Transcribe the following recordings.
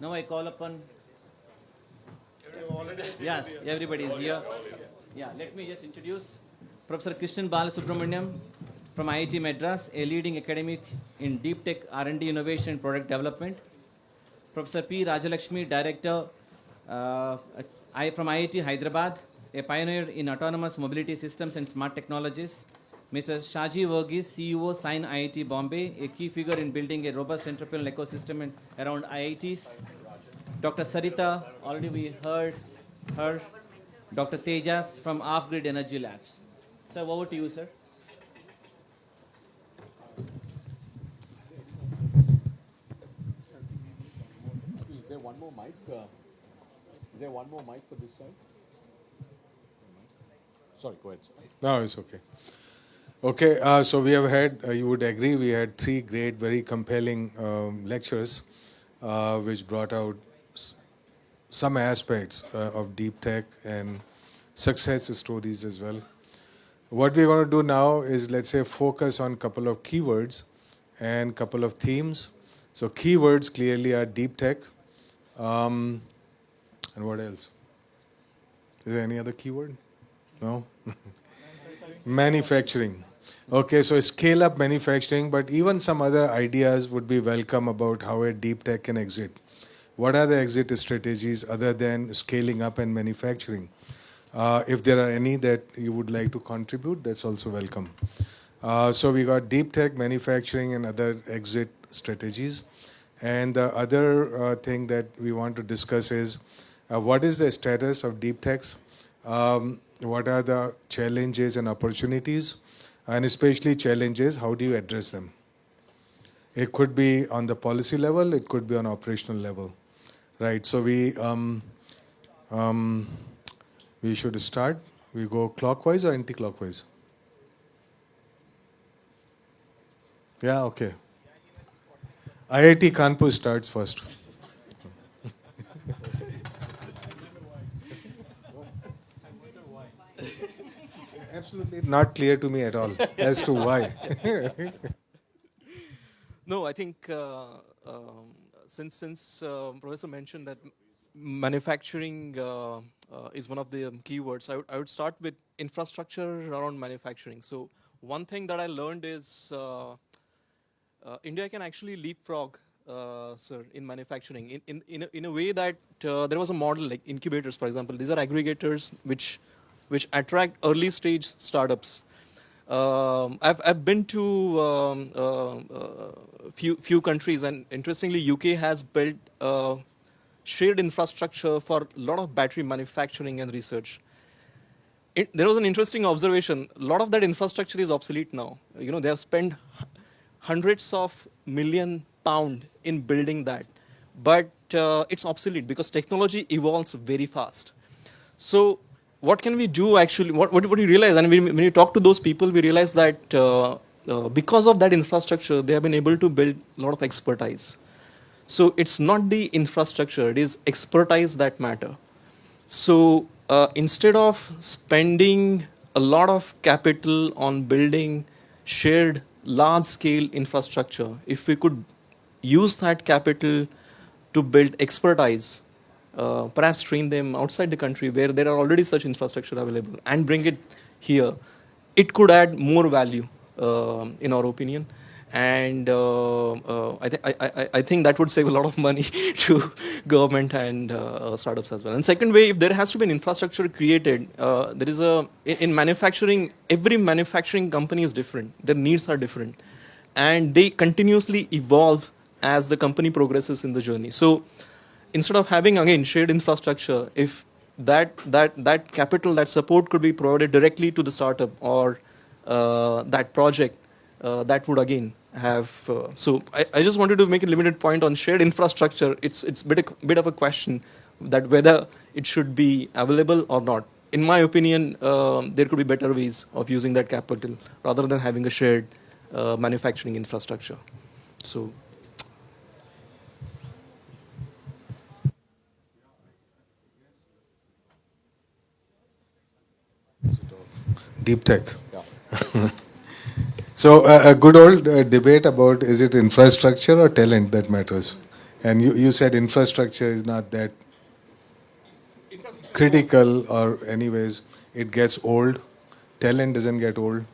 Now I call upon. Yes, everybody is here. Yeah, let me just introduce Professor Krishnan Balasubramaniam from IIT Madras, a leading academic in deep tech R&D innovation and product development. Professor P. Rajalakshmi, Director from IIT Hyderabad, a pioneer in autonomous mobility systems and smart technologies. Mr. Shaji Verghese, CEO, Sign IIT Bombay, a key figure in building a robust entrepreneurial ecosystem around IITs. Dr. Sarita, already we heard her. Dr. Tejas from Off-Grid Energy Labs. Sir, over to you, sir. Is there one more mic? Is there one more mic for this side? Sorry, go ahead. Sir. No, it's okay. Okay, so we have had, you would agree, we had three great, very compelling lectures which brought out some aspects of deep tech and success stories as well. What we want to do now is, let's say, focus on a couple of keywords and couple of themes. So keywords clearly are deep tech. And what else? Is there any other keyword? No? Manufacturing. Okay, so scale up manufacturing, but even some other ideas would be welcome about how a deep tech can exit. What are the exit strategies other than scaling up and manufacturing? If there are any that you would like to contribute, that's also welcome. So we got deep tech, manufacturing, and other exit strategies. And the other thing that we want to discuss is what is the status of deep techs? What are the challenges and opportunities? And especially challenges, how do you address them? It could be on the policy level, it could be on operational level. Right, so we should start. We go clockwise or anti-clockwise? Yeah, okay. IIT Kanpur starts first. Absolutely not clear to me at all as to why. No, I think since Professor mentioned that manufacturing is one of the keywords, I would start with infrastructure around manufacturing. So one thing that I learned is India can actually leapfrog, sir, in manufacturing in a way that there was a model like incubators, for example. These are aggregators which attract early stage startups. I've been to few countries, and interestingly, UK has built shared infrastructure for a lot of battery manufacturing and research. There was an interesting observation. A lot of that infrastructure is obsolete now. You know, they have spent hundreds of million pound in building that, but it's obsolete because technology evolves very fast. So what can we do actually? What do you realize? And when you talk to those people, we realize that because of that infrastructure, they have been able to build a lot of expertise. So it's not the infrastructure, it is expertise that matter. So instead of spending a lot of capital on building shared large-scale infrastructure, if we could use that capital to build expertise, perhaps train them outside the country where there are already such infrastructure available and bring it here, it could add more value, in our opinion. And I think that would save a lot of money to government and startups as well. And second way, if there has to be an infrastructure created, there is in manufacturing, every manufacturing company is different. Their needs are different. And they continuously evolve as the company progresses in the journey. So instead of having, again, shared infrastructure, if that capital, that support could be provided directly to the startup or that project, that would again have. So I just wanted to make a limited point on shared infrastructure. It's a bit of a question that whether it should be available or not. In my opinion, there could be better ways of using that capital rather than having a shared manufacturing infrastructure. So. Deep tech. Yeah. So a good old debate about is it infrastructure or talent that matters. And you said infrastructure is not that critical, or anyways, it gets old. Talent doesn't get old,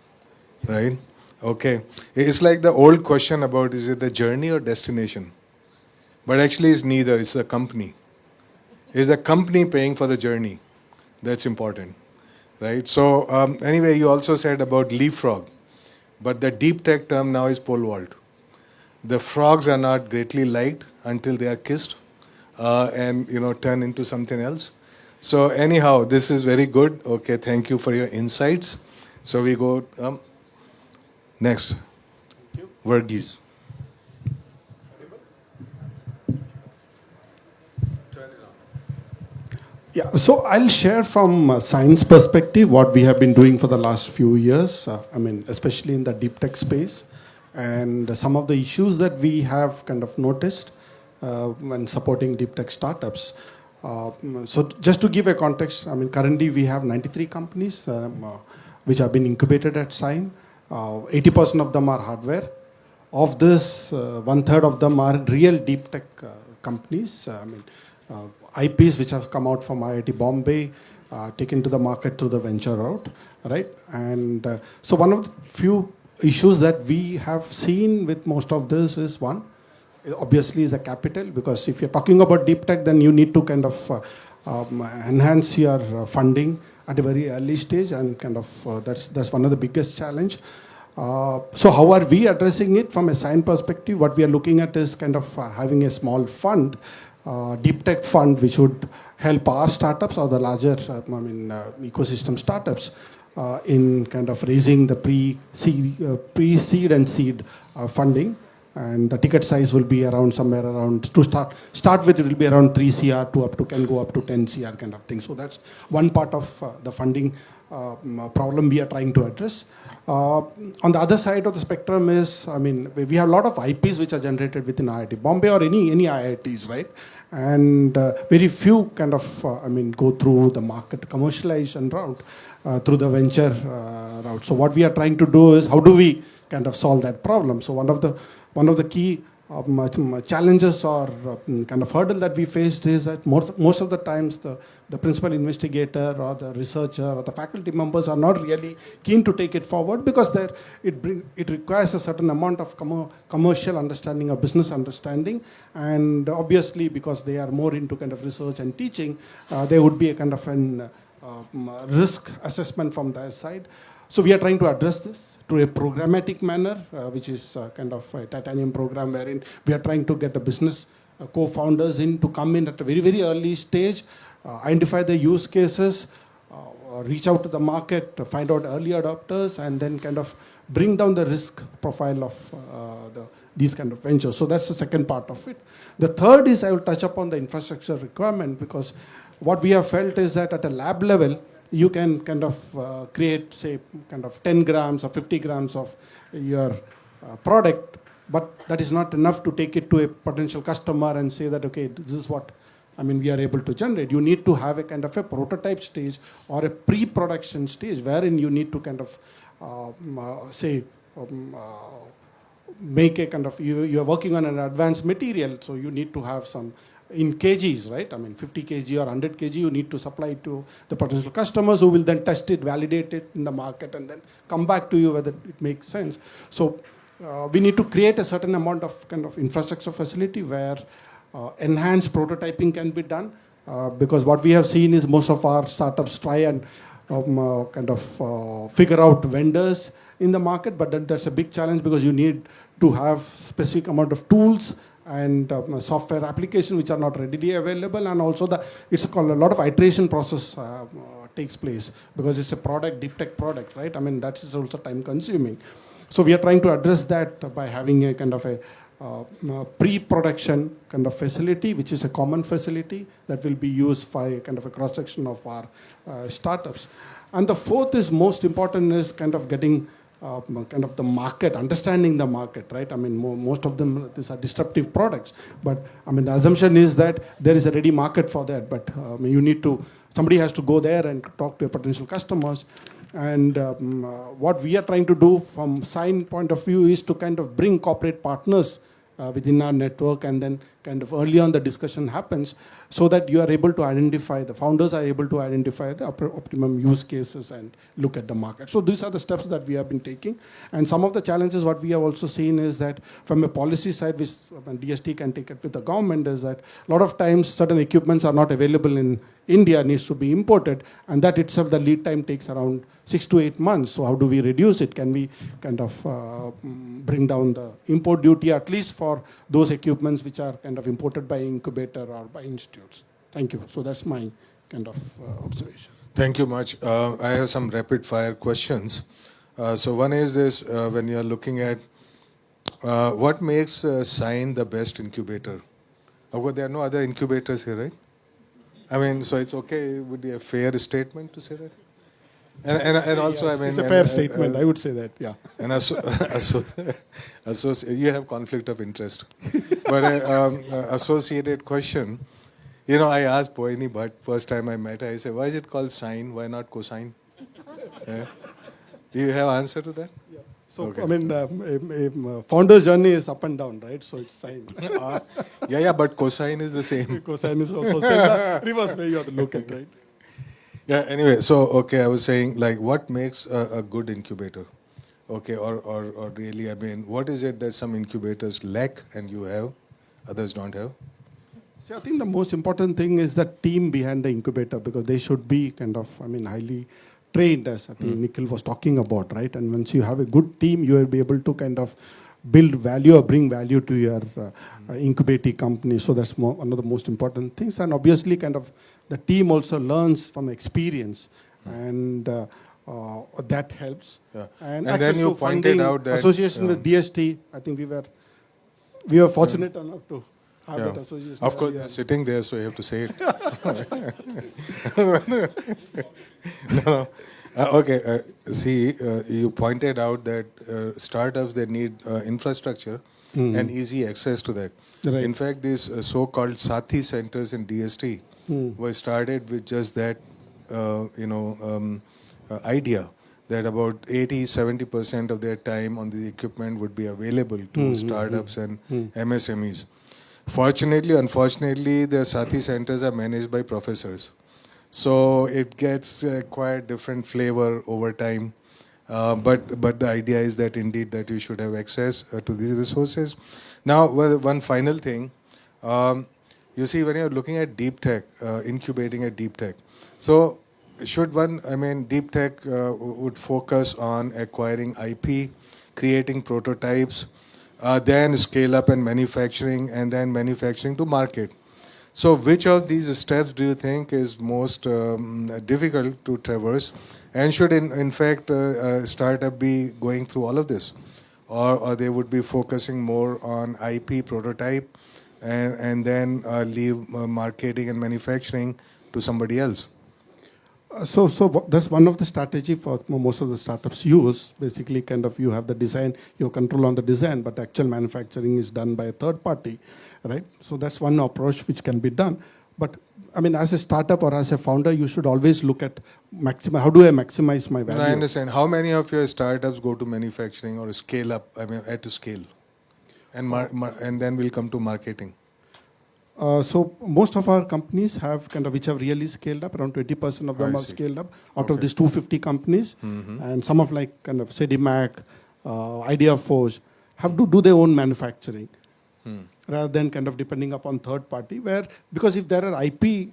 right? Okay. It's like the old question about is it the journey or destination? But actually, it's neither. It's the company. Is the company paying for the journey? That's important, right? So anyway, you also said about leapfrog, but the deep tech term now is pole vault. The frogs are not greatly liked until they are kissed and turn into something else. So anyhow, this is very good. Okay, thank you for your insights. So we go next. Verghese. Yeah, so I'll share from a science perspective what we have been doing for the last few years, especially in the deep tech space, and some of the issues that we have kind of noticed when supporting deep tech startups. So just to give a context, currently we have 93 companies which have been incubated at Sign. 80% of them are hardware. Of this, one third of them are real deep tech companies. IPs which have come out from IIT Bombay, taken to the market through the venture route, right? And so one of the few issues that we have seen with most of this is one, obviously is a capital, because if you're talking about deep tech, then you need to kind of enhance your funding at a very early stage, and kind of that's one of the biggest challenge. So how are we addressing it from a science perspective? What we are looking at is kind of having a small fund, deep tech fund, which would help our startups or the larger ecosystem startups in kind of raising the pre-seed and seed funding. And the ticket size will be around somewhere around, to start with, it will be around 3 CR to can go up to 10 CR kind of thing. So that's one part of the funding problem we are trying to address. On the other side of the spectrum is, we have a lot of IPs which are generated within IIT Bombay or any IITs, right? And very few kind of, go through the market commercialization route, through the venture route. So what we are trying to do is, how do we kind of solve that problem? So one of the key challenges or kind of hurdle that we faced is that most of the times the principal investigator or the researcher or the faculty members are not really keen to take it forward, because it requires a certain amount of commercial understanding or business understanding, and obviously because they are more into kind of research and teaching, there would be a kind of an risk assessment from their side. So we are trying to address this to a programmatic manner, which is kind of a titanium program wherein we are trying to get the business co-founders in to come in at a very, very early stage, identify the use cases, reach out to the market, find out early adopters, and then kind of bring down the risk profile of these kind of ventures. So that's the second part of it. The third is, I will touch upon the infrastructure requirement, because what we have felt is that at a lab level, you can kind of create, say, kind of 10 grams or 50 grams of your product, but that is not enough to take it to a potential customer and say that, okay, this is what we are able to generate. You need to have a kind of a prototype stage or a pre-production stage wherein you need to kind of make a kind of, you are working on an advanced material, so you need to have some in kgs, right? 50 kg or 100 kg, you need to supply to the potential customers who will then test it, validate it in the market, and then come back to you whether it makes sense. So we need to create a certain amount of kind of infrastructure facility where enhanced prototyping can be done, because what we have seen is most of our startups try and figure out vendors in the market, but then that's a big challenge, because you need to have specific amount of tools and software application which are not readily available, and also it's called a lot of iteration process takes place, because it's a product, deep tech product, right? That is also time consuming. So we are trying to address that by having a kind of a pre-production kind of facility, which is a common facility that will be used by kind of a cross-section of our startups. And the fourth is most important, is kind of getting kind of the market, understanding the market, right? Most of them, these are disruptive products, but the assumption is that there is a ready market for that, but somebody has to go there and talk to potential customers. And what we are trying to do from Sign point of view is to kind of bring corporate partners within our network, and then kind of early on the discussion happens, so that you are able to identify, the founders are able to identify the optimum use cases and look at the market. So these are the steps that we have been taking. And some of the challenges what we have also seen is that from a policy side, which DST can take it with the government, is that a lot of times certain equipments are not available in India, needs to be imported, and that itself, the lead time takes around 6 to 8 months. So how do we reduce it? Can we kind of bring down the import duty, at least for those equipments which are kind of imported by incubator or by institutes? Thank you. So that's my kind of observation. Thank you much. I have some rapid fire questions. So one is this, when you're looking at what makes Sign the best incubator? Of course, there are no other incubators here, right? I mean, so it's okay, it would be a fair statement to say that? And also, I mean... It's a fair statement, I would say that, yeah. And you have conflict of interest. But associated question, you know, I asked Boini Bhatt, first time I met her, I said, why is it called Sign? Why not cosine? Yeah. Do you have answer to that? Yeah. So, Okay. I mean, founder's journey is up and down, right? So it's Sign. Yeah, but cosine is the same. Cosine is also the reverse way you have to look at, right? Yeah, anyway, so, okay, I was saying, like, what makes a good incubator? Okay, or really, I mean, what is it that some incubators lack and you have, others don't have? See, I think the most important thing is the team behind the incubator, because they should be kind of, I mean, highly trained, as I think Nikhil was talking about, right? And once you have a good team, you will be able to kind of build value or bring value to your incubating company. So that's one of the most important things. And obviously, kind of, the team also learns from experience, and that helps. Yeah. And then access you to pointed funding, out that... association with DST, I think we were fortunate enough to have that association. Of course, earlier. you're sitting there, so you have to say it. No. Okay, see, you pointed out that startups, they need infrastructure and easy access to that. Right. In fact, these so-called Sati centers in DST were started with just that, idea that about 80-70% of their time on the equipment would be available to startups and MSMEs. Fortunately, unfortunately, the Sati centers are managed by professors. So it gets quite different flavor over time. But the idea is that indeed that you should have access to these resources. Now, one final thing. You see, when you're looking at deep tech, incubating a deep tech, so should one, I mean, deep tech would focus on acquiring IP, creating prototypes, then scale up and manufacturing, and then manufacturing to market. So which of these steps do you think is most difficult to traverse? And should, in fact, a startup be going through all of this? Or they would be focusing more on IP prototype and then leave marketing and manufacturing to somebody else? So that's one of the strategy for most of the startups use. Basically, kind of, you have the design, you control on the design, but actual manufacturing is done by a third party, right? So that's one approach which can be done. But I mean, as a startup or as a founder, you should always look at how do I maximize my value? I understand. How many of your startups go to manufacturing or scale up? I mean, at a scale, and then we'll come to marketing. So most of our companies have kind of, which have really scaled up, around 20% of them are scaled up out of these 250 companies. And some of, like, kind of Sedimac, IdeaForge have to do their own manufacturing rather than kind of depending upon third party, because if there are IP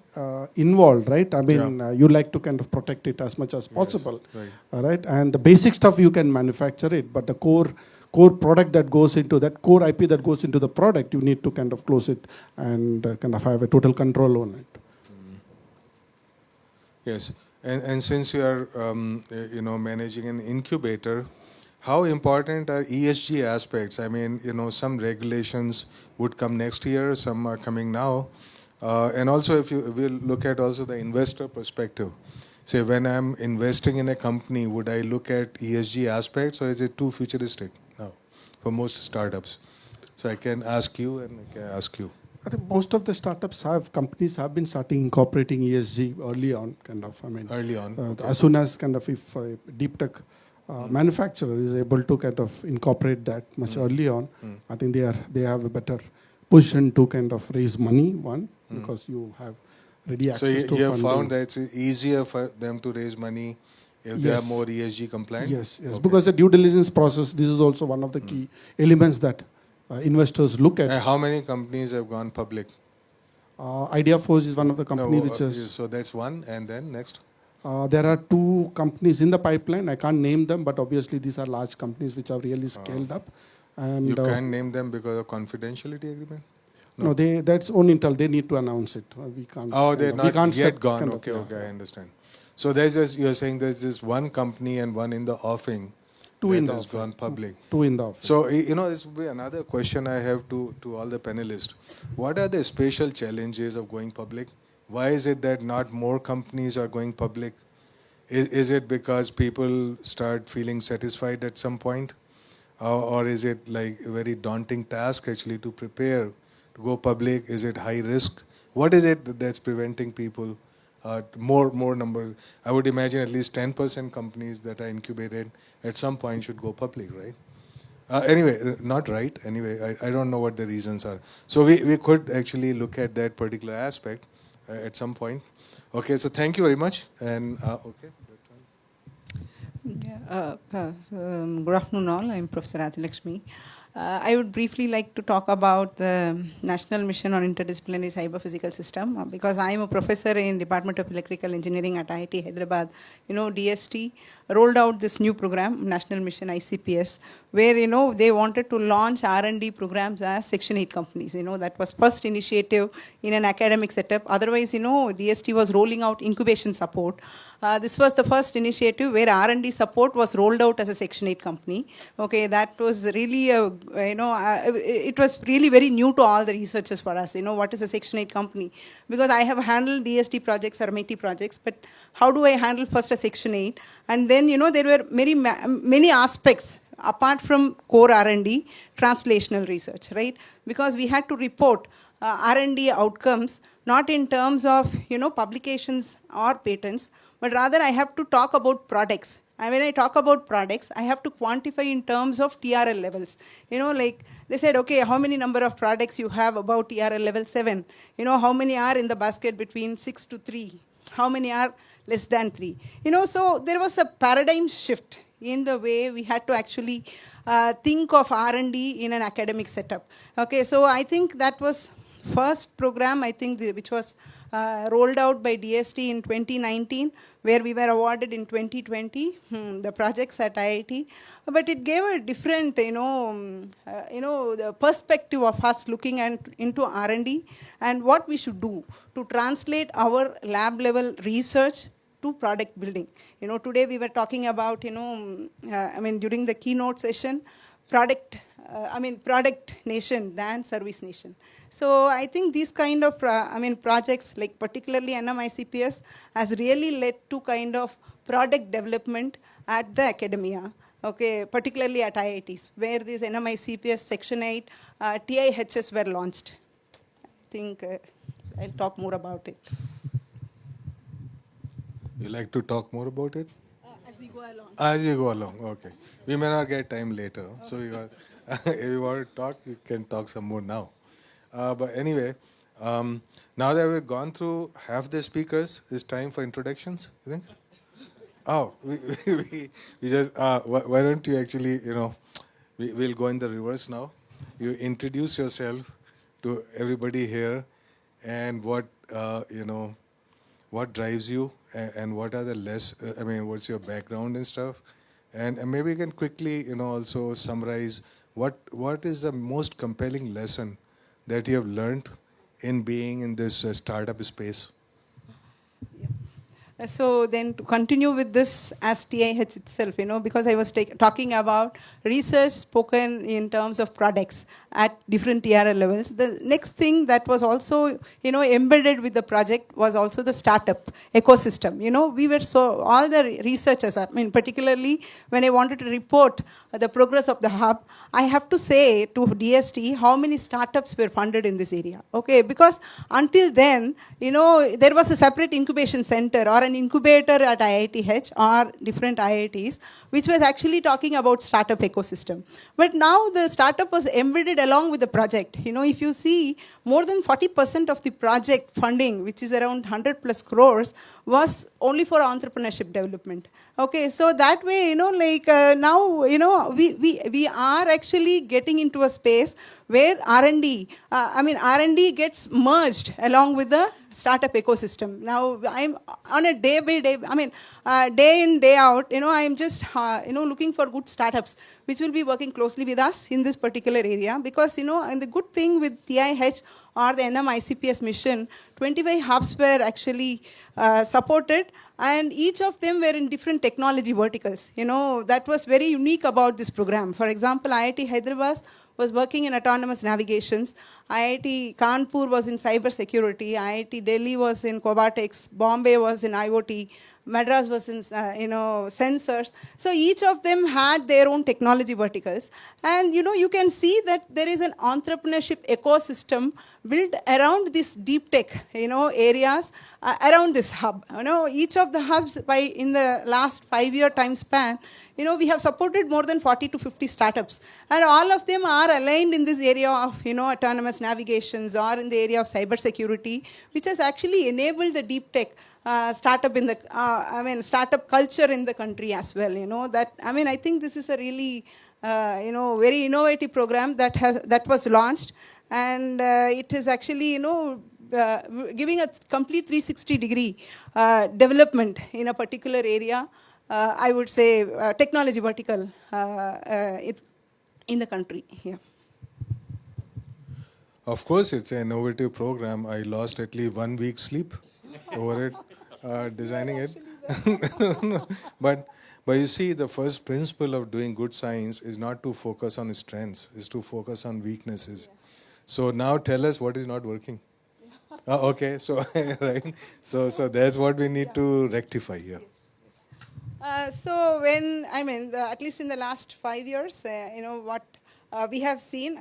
involved, right, I mean, you like to kind of protect it as much as possible, right? And the basic stuff you can manufacture it, but the core product that goes into that, core IP that goes into the product, you need to kind of close it and kind of have a total control on it. Yes, and since you are managing an incubator, how important are ESG aspects? I mean, some regulations would come next year, some are coming now, and also if we'll look at also the investor perspective. Say, when I'm investing in a company, would I look at ESG aspects, or is it too futuristic now for most startups? So I can ask you and I can ask you. I think most of the companies have been starting incorporating ESG early on, kind of. I mean, Early on. as soon as kind of, if a deep tech manufacturer is able to kind of incorporate that much early on, I think they have a better position to kind of raise money, one, because you have ready So access to you have funding. found that it's easier for them to raise money if they are Yes. more ESG compliant? Yes, yes. Okay. Because the due diligence process, this is also one of the key elements that investors look at. And how many companies have gone public? Idea Forge is one of the company which is. So that's one, and then next? There are 2 companies in the pipeline. I can't name them, but obviously these are large companies which have really scaled up. And You can't name them because of confidentiality agreement? no, that's own intel. They need to announce it. We can't. Oh, they're we not can't yet step gone. kind of, Okay, yeah. okay, I understand. So there's just, you're saying there's this one company and one in the offing 2 that in the has offing. gone public. 2 in the offing. So, this would be another question I have to all the panelists. What are the special challenges of going public? Why is it that not more companies are going public? Is it because people start feeling satisfied at some point? Or is it like a very daunting task actually to prepare to go public? Is it high risk? What is it that's preventing people? More numbers. I would imagine at least 10% companies that are incubated at some point should go public, right? Anyway, not right. Anyway, I don't know what the reasons are. So we could actually look at that particular aspect at some point. Okay, so thank you very much. And okay. Good afternoon all. I'm Professor Rajalakshmi. I would briefly like to talk about the National Mission on Interdisciplinary Cyber Physical System because I am a professor in Department of Electrical Engineering at IIT Hyderabad. DST rolled out this new program, National Mission ICPS, where, they wanted to launch R&D programs as Section 8 companies. That was first initiative in an academic setup. Otherwise, DST was rolling out incubation support. This was the first initiative where R&D support was rolled out as a Section 8 company. Okay, that was really, it was really very new to all the researchers for us. What is a Section 8 company? Because I have handled DST projects or MIT projects, but how do I handle first a Section 8? And then, there were many aspects apart from core R&D, translational research, right? Because we had to report R&D outcomes, not in terms of, publications or patents, but rather I have to talk about products. And when I talk about products, I have to quantify in terms of TRL levels. Like they said, okay, how many number of products you have about TRL level 7? How many are in the basket between 6 to 3? How many are less than 3? So there was a paradigm shift in the way we had to actually think of R&D in an academic setup. Okay, so I think that was first program, I think, which was rolled out by DST in 2019, where we were awarded in 2020 the projects at IIT. But it gave a different, the perspective of us looking into R&D and what we should do to translate our lab level research to product building. Today we were talking about, during the keynote session, product nation than service nation. So I think these kind of, projects, like particularly NMICPS, has really led to kind of product development at the academia. Okay, particularly at IITs, where these NMICPS Section 8 TIHS were launched. I think I'll talk more about it. You like to talk more about it? As we go along. As you go along, okay. We may not get time later, so if you want to talk, you can talk some more now. But anyway, now that we've gone through half the speakers, it's time for introductions, you think? Oh, we just, why don't you actually, we'll go in the reverse now. You introduce yourself to everybody here and what drives you and what are the what's your background and stuff. And maybe you can quickly, also summarize what is the most compelling lesson that you have learned in being in this startup space? So then to continue with this as TIH itself, because I was talking about research spoken in terms of products at different TRL levels. The next thing that was also, embedded with the project was also the startup ecosystem. We were all the researchers, particularly when I wanted to report the progress of the hub, I have to say to DST how many startups were funded in this area. Okay, because until then, there was a separate incubation center or an incubator at IITH or different IITs, which was actually talking about startup ecosystem. But now the startup was embedded along with the project. You know, if you see, more than 40% of the project funding, which is around 100 plus crores, was only for entrepreneurship development. Okay, so that way, you know, like now, you know, we are actually getting into a space where R&D, R&D gets merged along with the startup ecosystem. Now, I'm on a day by day, day in, day out, you know, I'm just, looking for good startups which will be working closely with us in this particular area, because, you know, and the good thing with TIH or the NM-ICPS mission, 25 hubs were actually supported, and each of them were in different technology verticals. You know, that was very unique about this program. For example, IIT Hyderabad was working in autonomous navigations. IIT Kanpur was in cyber security. IIT Delhi was in cobotics. Bombay was in IoT. Madras was in, sensors. So each of them had their own technology verticals. And, you know, you can see that there is an entrepreneurship ecosystem built around this deep tech, you know, areas around this hub. You know, each of the hubs in the last 5-year time span, you know, we have supported more than 40 to 50 startups. And all of them are aligned in this area of, you know, autonomous navigations or in the area of cyber security, which has actually enabled the deep tech startup in the, startup culture in the country as well. You know, that, I think this is a really, very innovative program that was launched. And it is actually, you know, giving a complete 360-degree development in a particular area. I would say technology vertical in the country. Yeah. Of course, it's an innovative program. I lost at least 1 week's sleep over it, designing it. but you see, the first principle of doing good science is not to focus on strengths, is to focus on weaknesses. Yeah. So now tell us what is not working. Okay, so right. So that's what we need to rectify here. So when, at least in the last 5 years, what we have seen,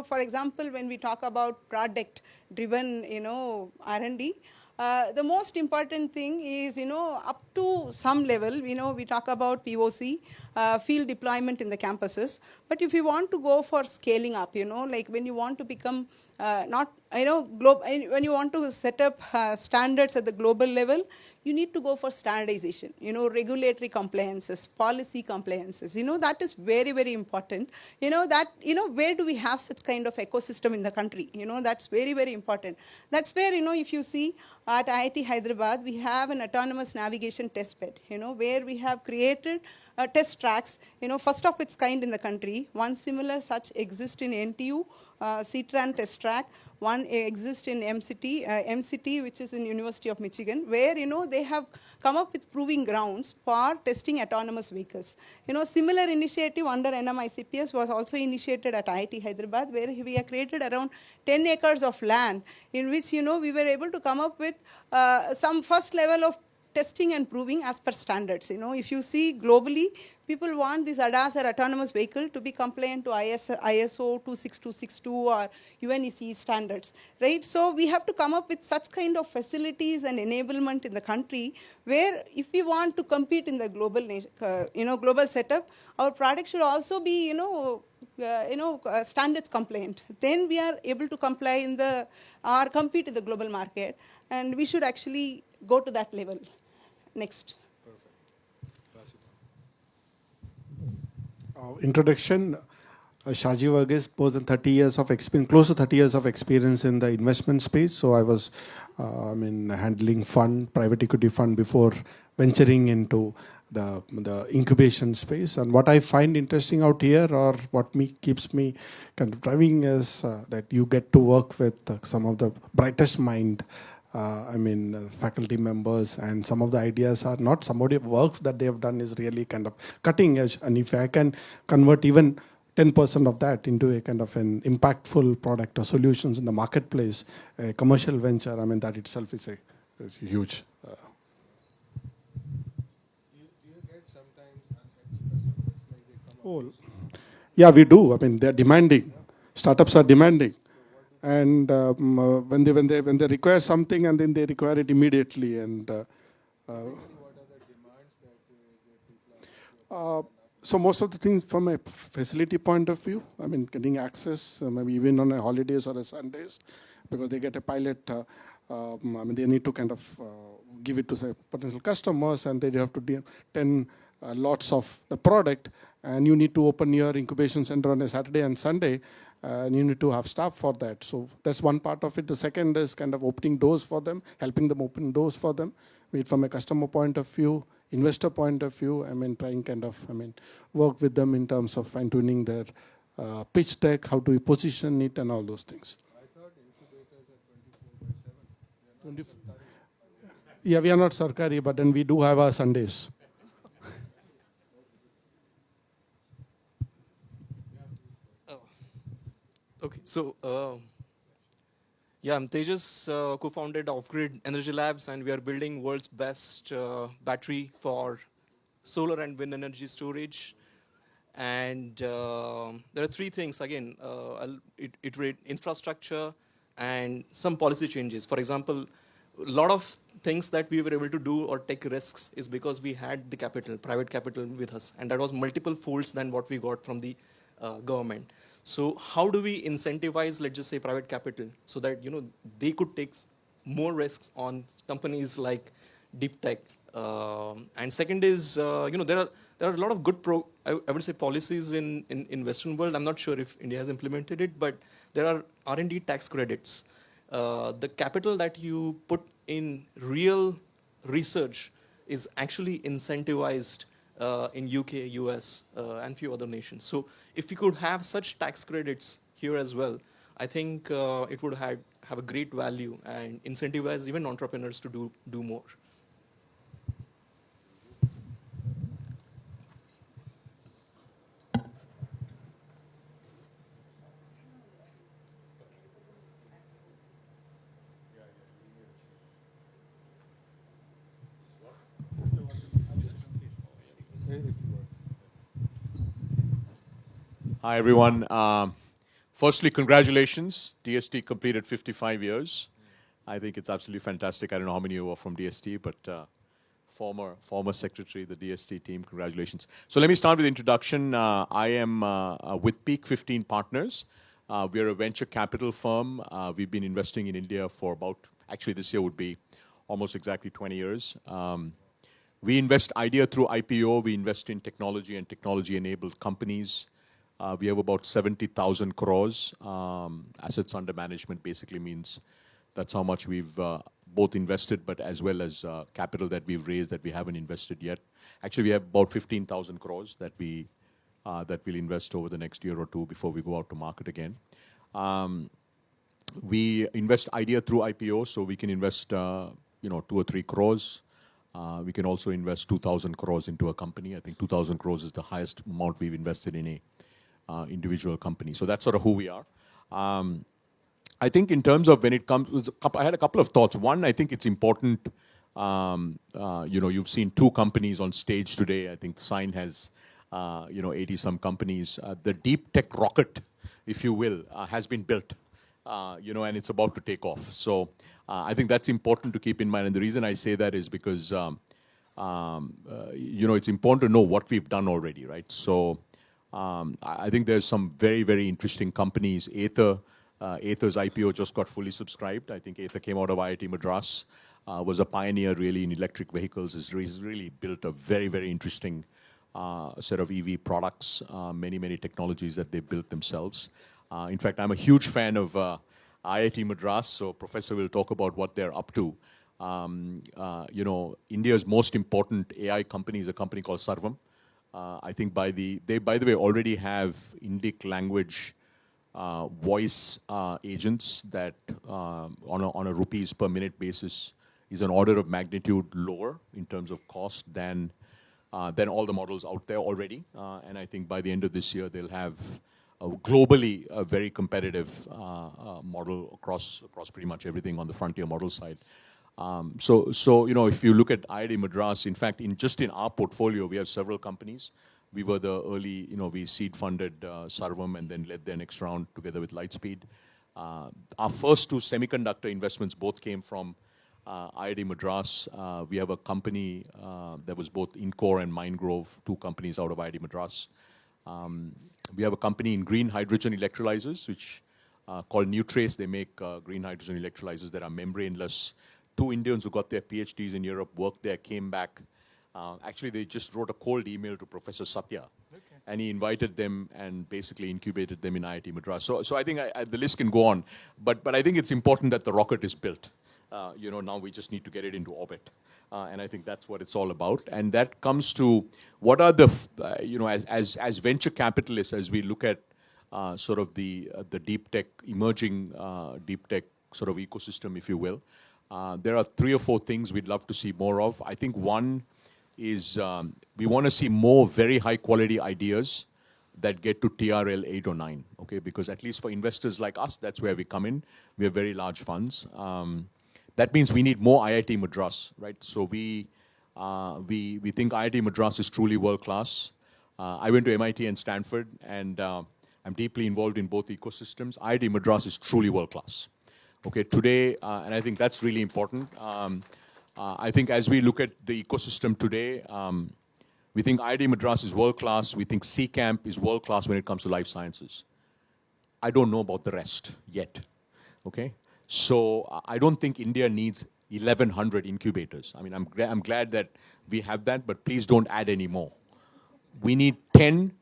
for example, when we talk about product-driven, R&D, the most important thing is, up to some level, we talk about POC, field deployment in the campuses. But if you want to go for scaling up, like when you want to become when you want to set up standards at the global level, you need to go for standardization, regulatory compliances, policy compliances, that is very, very important. Where do we have such kind of ecosystem in the country? That's very, very important. That's where, if you see at IIT Hyderabad, we have an autonomous navigation test bed, where we have created test tracks, first of its kind in the country. One similar such exists in NTU, CTRAN test track. One exists in MCT, which is in University of Michigan, where, they have come up with proving grounds for testing autonomous vehicles. Similar initiative under NM-ICPS was also initiated at IIT Hyderabad, where we have created around 10 acres of land, in which, we were able to come up with some first level of testing and proving as per standards. If you see globally, people want this ADAS or autonomous vehicle to be compliant to ISO 26262 or UNECE standards, right? So we have to come up with such kind of facilities and enablement in the country, where if we want to compete in the global, global setup, our product should also be, standards compliant. Then we are able to comply or compete in the global market, and we should actually go to that level. Next. Introduction. Shaji Varghese, more than 30 years of experience, close to 30 years of experience in the investment space. So I was, handling private equity fund before venturing into the incubation space. And what I find interesting out here, or what keeps me kind of driving, is that you get to work with some of the brightest mind. Faculty members, and some of the ideas are not somebody works that they have done is really kind of cutting edge. And if I can convert even 10% of that into a kind of an impactful product or solutions in the marketplace, a commercial venture, that itself is a huge. Do you get sometimes unhappy customers, like they come up? Yeah, we do. They're demanding. Startups are demanding. And when they require something, and then they require it immediately, and So most of the things from a facility point of view, I mean, getting access, maybe even on a holidays or a Sundays, because they get a pilot, I mean, they need to kind of give it to say potential customers, and they have to do 10 lots of the product, and you need to open your incubation center on a Saturday and Sunday, and you need to have staff for that. So that's one part of it. The second is kind of opening doors for them, helping them open doors for them, be it from a customer point of view, investor point of view. I mean, trying kind of, I mean, work with them in terms of fine-tuning their pitch deck, how do we position it, and all those things. I thought incubators are 24/7. 20 Yeah, we are not Sarkari, but then we do have our Sundays. Okay, so yeah, I'm Tejas, co-founded Off-Grid Energy Labs, and we are building world's best battery for solar and wind energy storage. And there are three things, again, I'll iterate: infrastructure and some policy changes. For example, a lot of things that we were able to do or take risks is because we had the capital, private capital with us, and that was multiple folds than what we got from the government. So how do we incentivize, let's just say, private capital so that they could take more risks on companies like deep tech? And second is, there are a lot of good I would say policies in Western world. I'm not sure if India has implemented it, but there are R&D tax credits. The capital that you put in real research is actually incentivized in UK, US, and few other nations. So if we could have such tax credits here as well, I think it would have a great value and incentivize even entrepreneurs to do more. Hi, everyone. Firstly, congratulations. DST completed 55 years. I think it's absolutely fantastic. I don't know how many of you are from DST, but former secretary, the DST team, congratulations. So let me start with introduction. I am with Peak 15 Partners. We are a venture capital firm. We've been investing in India for actually this year would be almost exactly 20 years. We invest idea through IPO. We invest in technology and technology-enabled companies. We have about 70,000 crores. Assets under management basically means that's how much we've both invested, but as well as capital that we've raised that we haven't invested yet. Actually, we have about 15,000 crores that we'll invest over the next year or two before we go out to market again. We invest idea through IPO, so we can invest 2 or 3 crores. We can also invest 2,000 crores into a company. I think 2,000 crores is the highest amount we've invested in a individual company. So that's sort of who we are. I think in terms of when it comes, I had a couple of thoughts. One, I think it's important, you've seen 2 companies on stage today. I think Sign has, 80 some companies. The deep tech rocket, if you will, has been built, and it's about to take off. So I think that's important to keep in mind. And the reason I say that is because, it's important to know what we've done already, right? So I think there's some very, very interesting companies. Ather's IPO just got fully subscribed. I think Ather came out of IIT Madras, was a pioneer really in electric vehicles. Has really built a very, very interesting set of EV products, many technologies that they built themselves. In fact, I'm a huge fan of IIT Madras, so Professor will talk about what they're up to. India's most important AI company is a company called Sarvam. I think they, by the way, already have Indic language voice agents that on a rupees per minute basis is an order of magnitude lower in terms of cost than all the models out there already. And I think by the end of this year, they'll have globally a very competitive model across pretty much everything on the frontier model side. So if you look at IIT Madras, in fact, just in our portfolio, we have several companies. We were the early, we seed funded Sarvam and then led their next round together with Lightspeed. Our first 2 semiconductor investments both came from IIT Madras. We have a company that was both Incor and Mindgrove, two companies out of IIT Madras. We have a company in green hydrogen electrolyzers, which called Nutrace. They make green hydrogen electrolyzers that are membraneless. Two Indians who got their PhDs in Europe worked there, came back. Actually, they just wrote a cold email to Professor Satya. And he invited them and basically incubated them in IIT Madras. So I think the list can go on. But I think it's important that the rocket is built. Now we just need to get it into orbit. And I think that's what it's all about. And that comes to what are the, as venture capitalists, as we look at sort of the deep tech, emerging deep tech sort of ecosystem, if you will. There are 3 or 4 things we'd love to see more of. I think one is we want to see more very high quality ideas that get to TRL 8 or 9, okay? Because at least for investors like us, that's where we come in. We have very large funds. That means we need more IIT Madras, right? So we think IIT Madras is truly world class. I went to MIT and Stanford, and I'm deeply involved in both ecosystems. IIT Madras is truly world class. Okay, today, and I think that's really important. I think as we look at the ecosystem today, we think IIT Madras is world-class. We think CCamp is world-class when it comes to life sciences. I don't know about the rest yet, okay? So I don't think India needs 1,100 incubators. I mean, I'm glad that we have that, but please don't add any more. We need 10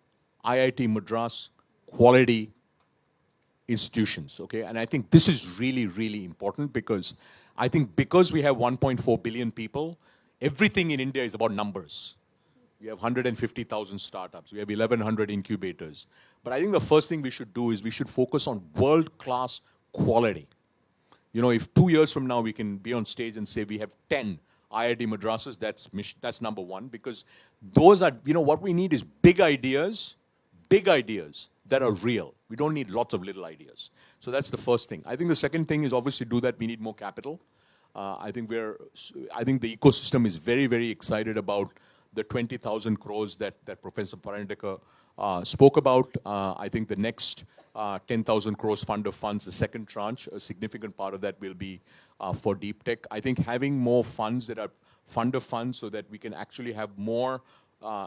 IIT Madras quality institutions, okay? And I think this is really, really important because I think because we have 1.4 billion people, everything in India is about numbers. We have 150,000 startups. We have 1,100 incubators. But I think the first thing we should do is we should focus on world-class quality. If 2 years from now we can be on stage and say we have 10 IIT Madrasas, that's number one, because those are, what we need is big ideas that are real. We don't need lots of little ideas. So that's the first thing. I think the second thing is obviously do that. We need more capital. I think the ecosystem is very, very excited about the 20,000 crores that Professor Parandekar spoke about. I think the next 10,000 crores fund of funds, the second tranche, a significant part of that will be for deep tech. I think having more funds that are fund of funds so that we can actually have more.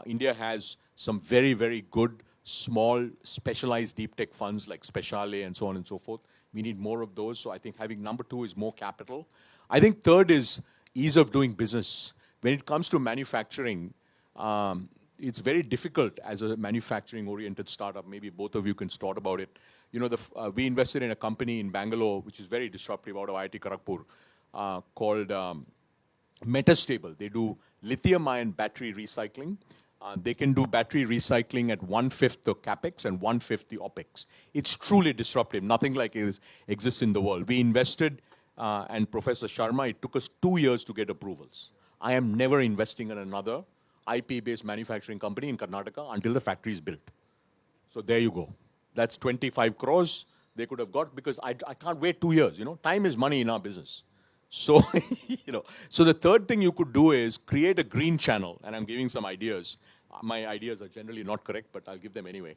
India has some very, very good small specialized deep tech funds like Speciale and so on and so forth. We need more of those. So I think having number 2 is more capital. I think third is ease of doing business. When it comes to manufacturing, it's very difficult as a manufacturing-oriented startup. Maybe both of you can start about it. We invested in a company in Bangalore, which is very disruptive out of IIT Kharagpur, called Metastable. They do lithium-ion battery recycling. They can do battery recycling at 1/5 the capex and 1/5 the opex. It's truly disruptive. Nothing like it exists in the world. We invested, and Professor Sharma, it took us 2 years to get approvals. I am never investing in another IP-based manufacturing company in Karnataka until the factory is built. So there you go. That's 25 crores they could have got because I can't wait 2 years. Time is money in our business. So, so the third thing you could do is create a green channel, and I'm giving some ideas. My ideas are generally not correct, but I'll give them anyway.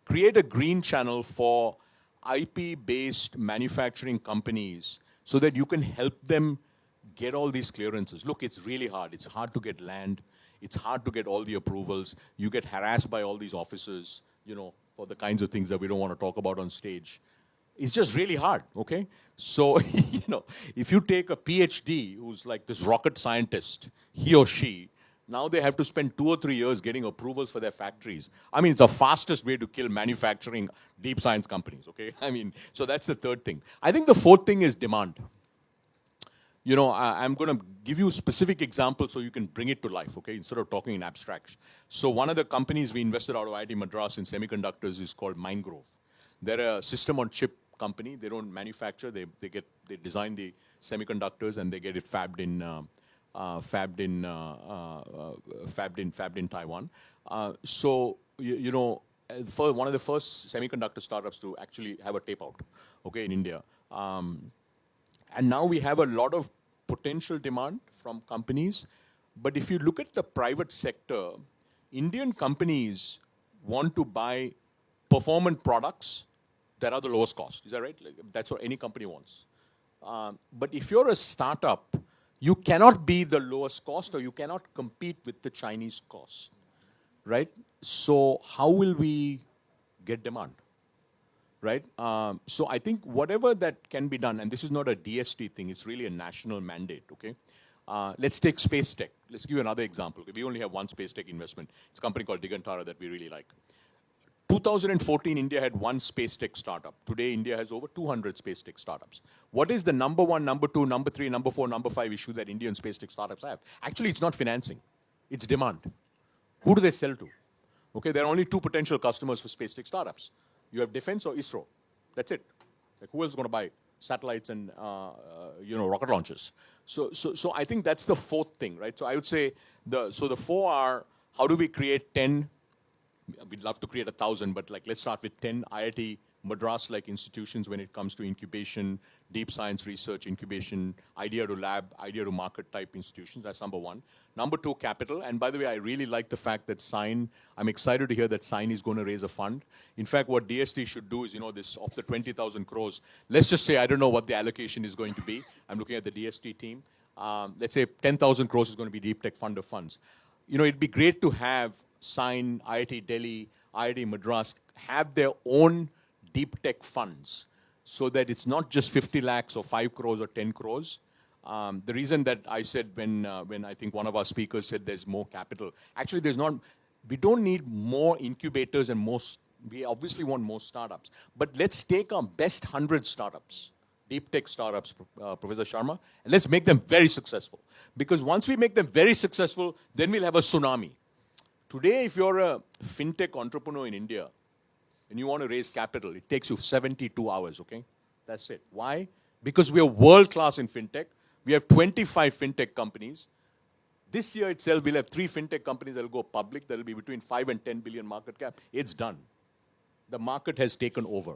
Create a green channel for IP-based manufacturing companies so that you can help them get all these clearances. Look, it's really hard. It's hard to get land. It's hard to get all the approvals. You get harassed by all these officers, for the kinds of things that we don't want to talk about on stage. It's just really hard, okay? So, if you take a PhD who's like this rocket scientist, he or she, now they have to spend 2 or 3 years getting approvals for their factories. I mean, it's the fastest way to kill manufacturing deep science companies, okay? I mean, so that's the third thing. I think the fourth thing is demand. I'm going to give you specific examples so you can bring it to life, okay, instead of talking in abstracts. So one of the companies we invested out of IIT Madras in semiconductors is called Mindgrove. They're a system-on-chip company. They don't manufacture. They design the semiconductors and they get it fabbed in Taiwan. For one of the first semiconductor startups to actually have a tape out, okay, in India. And now we have a lot of potential demand from companies. But if you look at the private sector, Indian companies want to buy performant products that are the lowest cost. Is that right? That's what any company wants. But if you're a startup, you cannot be the lowest cost or you cannot compete with the Chinese cost, right? So how will we get demand, right? So I think whatever that can be done, and this is not a DST thing, it's really a national mandate, okay? Let's take space tech. Let's give you another example. We only have one space tech investment. It's a company called Digantara that we really like. 2014, India had one space tech startup. Today, India has over 200 space tech startups. What is the number one, number two, number three, number four, number five issue that Indian space tech startups have? Actually, it's not financing. It's demand. Who do they sell to? Okay, there are only two potential customers for space tech startups. You have defense or ISRO. That's it. Like, who else is going to buy satellites and rocket launches? So I think that's the fourth thing, right? So I would say the four are, how do we create 10? We'd love to create 1,000, but like let's start with 10 IIT Madras-like institutions when it comes to incubation, deep science research, incubation, idea to lab, idea to market type institutions. That's number one. Number two, capital. And by the way, I really like the fact that I'm excited to hear that SIGN is going to raise a fund. In fact, what DST should do is, this of the 20,000 crores, let's just say, I don't know what the allocation is going to be. I'm looking at the DST team. Let's say 10,000 crores is going to be deep tech fund of funds. It'd be great to have SIGN, IIT Delhi, IIT Madras have their own deep tech funds so that it's not just 50 lakhs or 5 crores or 10 crores. The reason that I said when I think one of our speakers said there's more capital, actually we don't need more incubators and we obviously want more startups. But let's take our best 100 startups, deep tech startups, Professor Sharma, and let's make them very successful. Because once we make them very successful, then we'll have a tsunami. Today, if you're a fintech entrepreneur in India and you want to raise capital, it takes you 72 hours, okay? That's it. Why? Because we are world-class in fintech. We have 25 fintech companies. This year itself, we'll have 3 fintech companies that will go public. That will be between 5 and 10 billion market cap. It's done. The market has taken over.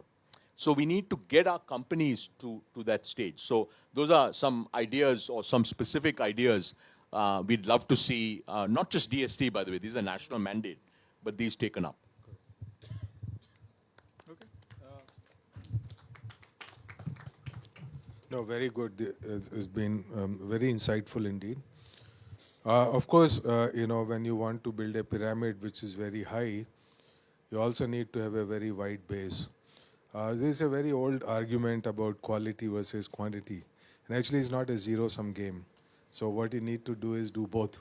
So we need to get our companies to that stage. So those are some ideas or some specific ideas we'd love to see, not just DST, by the way, these are national mandate, but these taken up. Okay. No, very good. It's been very insightful indeed. Of course, when you want to build a pyramid which is very high, you also need to have a very wide base. This is a very old argument about quality versus quantity. And actually, it's not a zero-sum game. So what you need to do is do both.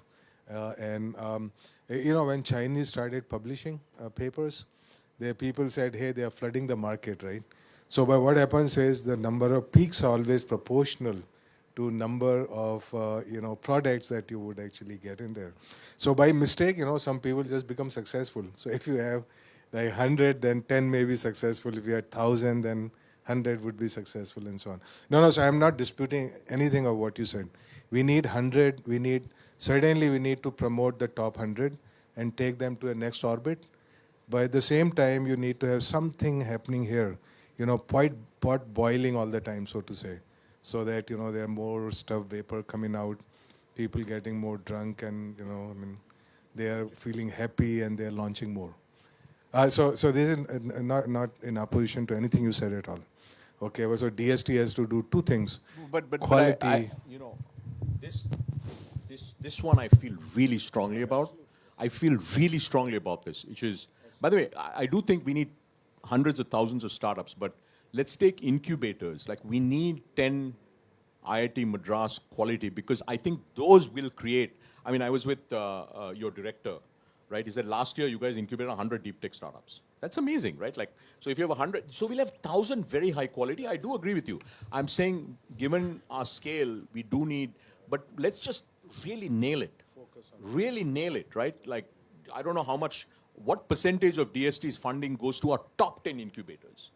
When Chinese started publishing papers, people said, hey, they are flooding the market, right? So by what happens is the number of peaks are always proportional to number of products that you would actually get in there. So by mistake, some people just become successful. So if you have like 100, then 10 may be successful. If you had 1,000, then 100 would be successful and so on. No, so I'm not disputing anything of what you said. We need 100, certainly we need to promote the top 100 and take them to a next orbit. But at the same time, you need to have something happening here, pot boiling all the time, so to say, so that, there are more stuff, vapor coming out, people getting more drunk and, they are feeling happy and they're launching more. So this is not in opposition to anything you said at all. Okay, well, so DST has to do two things. But quality. This one I feel really strongly about. I feel really strongly about this, which is, by the way, I do think we need hundreds of thousands of startups, but let's take incubators. Like we need 10 IIT Madras quality because I think those will create. I mean, I was with your director, right? He said last year you guys incubated 100 deep tech startups. That's amazing, right? Like, so if you have 100, so we'll have 1,000 very high quality. I do agree with you. I'm saying, given our scale, we do need, but let's just really nail it. Really nail it, right? Like, I don't know what percentage of DST's funding goes to our top 10 incubators,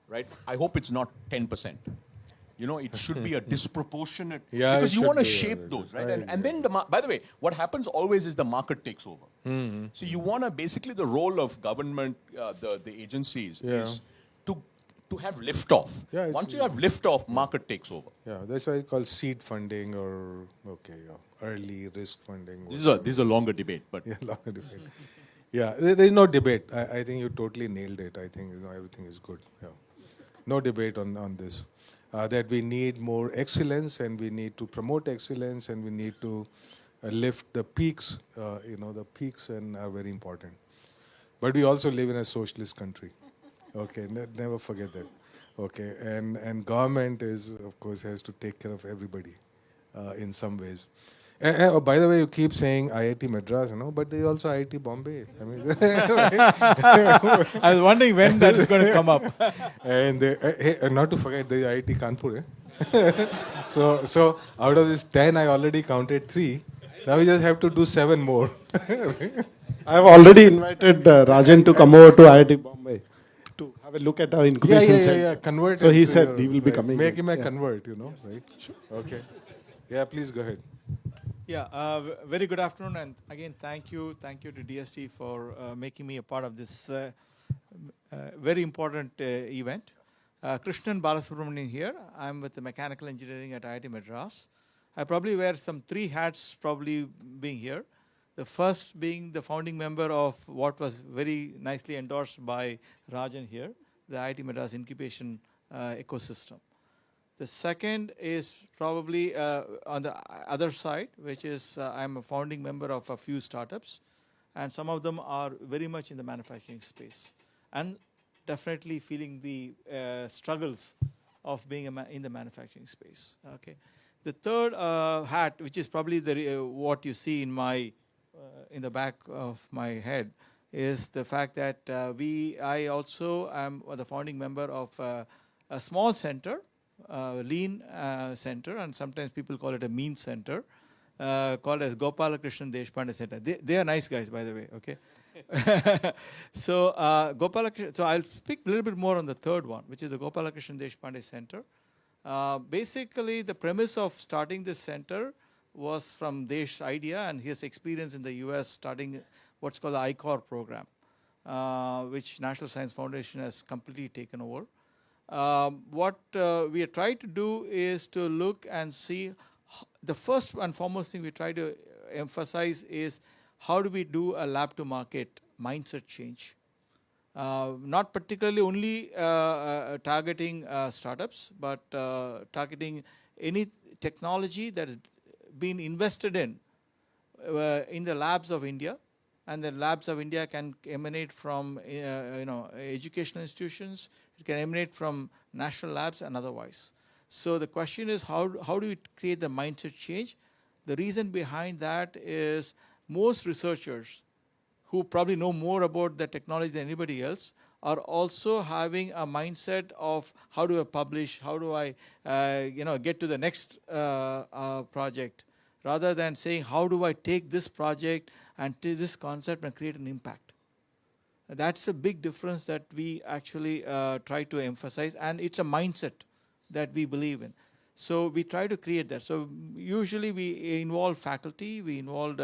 right? I hope it's not 10%. It should be a disproportionate, because you want to shape those, right? And then, by the way, what happens always is the market takes over. Mm-hmm. So you want to, basically the role of government, the agencies is to have liftoff. Yeah, once you have liftoff, market takes over. Yeah, that's why it's called seed funding or, early risk funding. This is a longer debate, but. Yeah, longer debate. Yeah, there's no debate. I think you totally nailed it. I think everything is good. Yeah. No debate on this. that we need more excellence and we need to promote excellence and we need to lift the peaks, the peaks and are very important. But we also live in a socialist country. Okay, never forget that. Okay, and government is, of course, has to take care of everybody in some ways. Oh, by the way, you keep saying IIT Madras, but they also IIT Bombay. I mean, I was wondering when that is going to come up. and not to forget the IIT Kanpur. So out of this 10, I already counted 3. Now we just have to do 7 more. I have already invited Rajan to come over to IIT Bombay to have a look at our incubation center. Yeah. Convert. So he it to said your- he will be right. coming. Make in. him a Yeah. convert, right? Sure. Okay. Yeah, please go ahead. Yeah, very good afternoon, and again, thank you to DST for making me a part of this very important event. Krishnan Balasubramanian here. I'm with the Mechanical Engineering at IIT Madras. I probably wear some 3 hats probably being here. The first being the founding member of what was very nicely endorsed by Rajan here, the IIT Madras incubation ecosystem. The second is probably on the other side, which is I'm a founding member of a few startups, and some of them are very much in the manufacturing space, and definitely feeling the struggles of being in the manufacturing space. Okay, the third hat, which is probably what you see in my in the back of my head, is the fact that I also am the founding member of a small center. Lean center, and sometimes people call it a mean center, called as Gopalakrishnan Deshpande Center. They are nice guys, by the way. Okay, so Gopalakrishnan. So I'll speak a little bit more on the third one, which is the Gopalakrishnan Deshpande Center. Basically, the premise of starting this center was from Desh's idea and his experience in the U.S. starting what's called the ICOR program, which National Science Foundation has completely taken over. What we are trying to do is to look and see the first and foremost thing we try to emphasize is how do we do a lab to market mindset change. Not particularly only targeting startups, but targeting any technology that has been invested in the labs of India. And the labs of India can emanate from educational institutions. It can emanate from national labs and otherwise. So the question is how do we create the mindset change? The reason behind that is most researchers who probably know more about the technology than anybody else are also having a mindset of how do I publish, how do I get to the next project, rather than saying how do I take this project and take this concept and create an impact. That's a big difference that we actually try to emphasize, and it's a mindset that we believe in. So we try to create that. So usually we involve faculty, we involve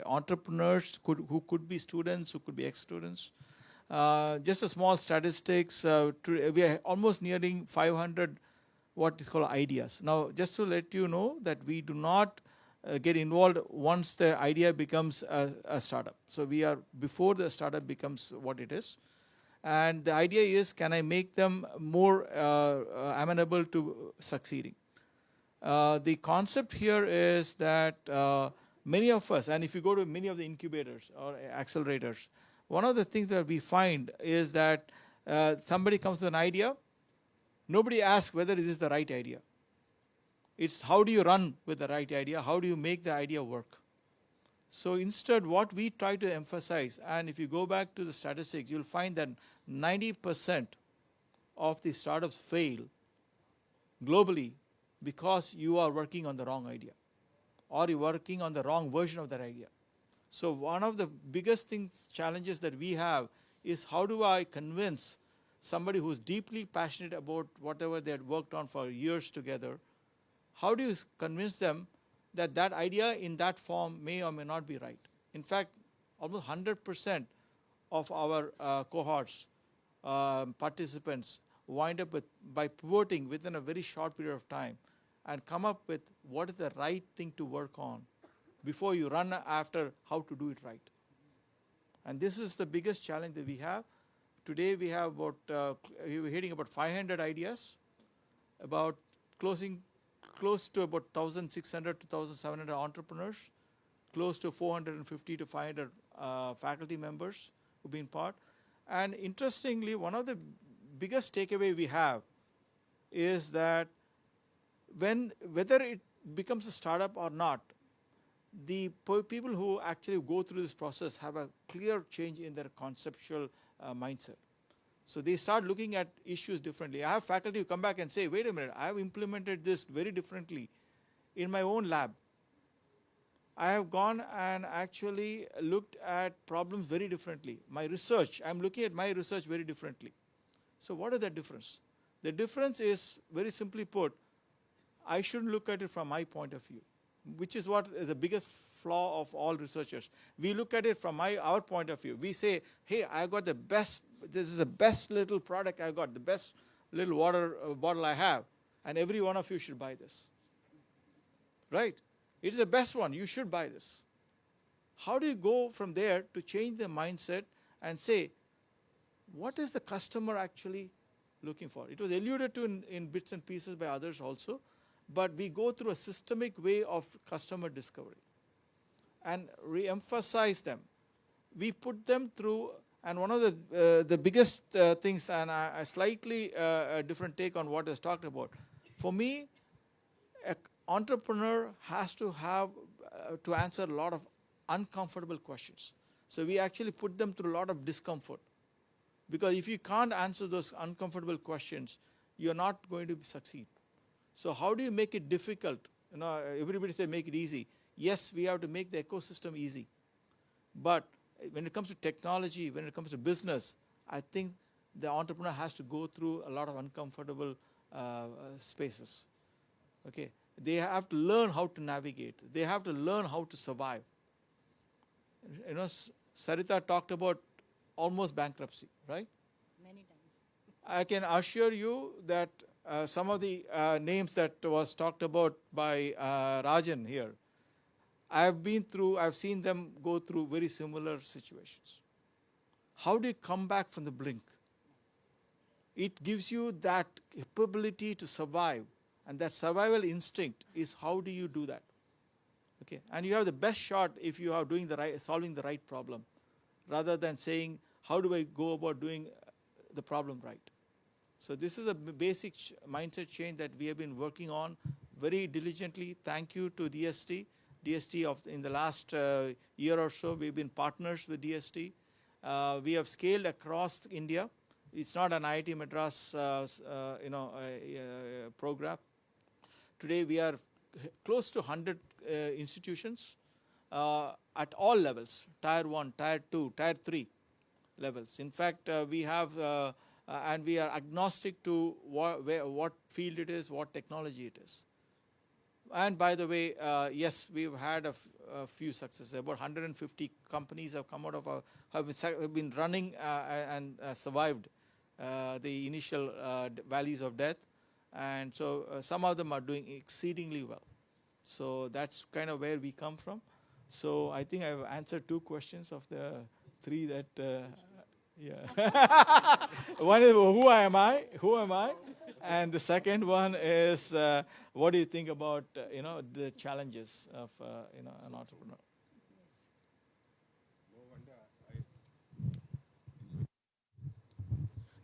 entrepreneurs who could be students, who could be ex-students. Just a small statistics, we are almost nearing 500 what is called ideas. Now, just to let you know that we do not get involved once the idea becomes a startup. So we are before the startup becomes what it is. And the idea is, can I make them more amenable to succeeding? The concept here is that many of us, and if you go to many of the incubators or accelerators, one of the things that we find is that somebody comes with an idea, nobody asks whether this is the right idea. It's how do you run with the right idea, how do you make the idea work? So instead, what we try to emphasize, and if you go back to the statistics, you'll find that 90% of the startups fail globally because you are working on the wrong idea, or you're working on the wrong version of that idea. So one of the biggest challenges that we have is how do I convince somebody who's deeply passionate about whatever they had worked on for years together, how do you convince them that that idea in that form may or may not be right? In fact, almost 100% of our cohorts, participants, wind up by pivoting within a very short period of time and come up with what is the right thing to work on before you run after how to do it right. And this is the biggest challenge that we have. Today we have about, we're hitting about 500 ideas. About close to about 1,600 to 1,700 entrepreneurs, close to 450 to 500 faculty members who've been part. And interestingly, one of the biggest takeaway we have is that whether it becomes a startup or not, the people who actually go through this process have a clear change in their conceptual mindset. So they start looking at issues differently. I have faculty who come back and say, wait a minute, I have implemented this very differently in my own lab. I have gone and actually looked at problems very differently. My research, I'm looking at my research very differently. So what is the difference? The difference is, very simply put, I shouldn't look at it from my point of view, which is what is the biggest flaw of all researchers. We look at it from our point of view. We say, hey, I got the best, this is the best little product I got, the best little water bottle I have, and every one of you should buy this. Right? It is the best one, you should buy this. How do you go from there to change the mindset and say, what is the customer actually looking for? It was alluded to in bits and pieces by others also, but we go through a systemic way of customer discovery and re-emphasize them. We put them through, and one of the biggest things, and a slightly different take on what is talked about. For me, an entrepreneur has to have to answer a lot of uncomfortable questions. So we actually put them through a lot of discomfort. Because if you can't answer those uncomfortable questions, you're not going to succeed. So how do you make it difficult? You know, everybody say make it easy. Yes, we have to make the ecosystem easy. But when it comes to technology, when it comes to business, I think the entrepreneur has to go through a lot of uncomfortable spaces. Okay, they have to learn how to navigate. They have to learn how to survive. You know, Sarita talked about almost bankruptcy, right? Many times. I can assure you that some of the names that was talked about by Rajan here, I've seen them go through very similar situations. How do you come back from the brink? It gives you that capability to survive, and that survival instinct is how do you do that? Okay, and you have the best shot if you are doing solving the right problem, rather than saying, how do I go about doing the problem right? So this is a basic mindset change that we have been working on very diligently. Thank you to DST. DST in the last year or so, we've been partners with DST. We have scaled across India. It's not an IIT Madras program. Today we are close to 100 institutions at all levels, Tier 1, Tier 2, Tier 3 levels. In fact, we have, and we are agnostic to what field it is, what technology it is. And by the way, yes, we've had a few successes. About 150 companies have come out of have been running and survived the initial valleys of death. And so some of them are doing exceedingly well. So that's kind of where we come from. So I think I've answered 2 questions of the 3 that, yeah. One is who am I? Who am I? And the second one is what do you think about the challenges of an entrepreneur?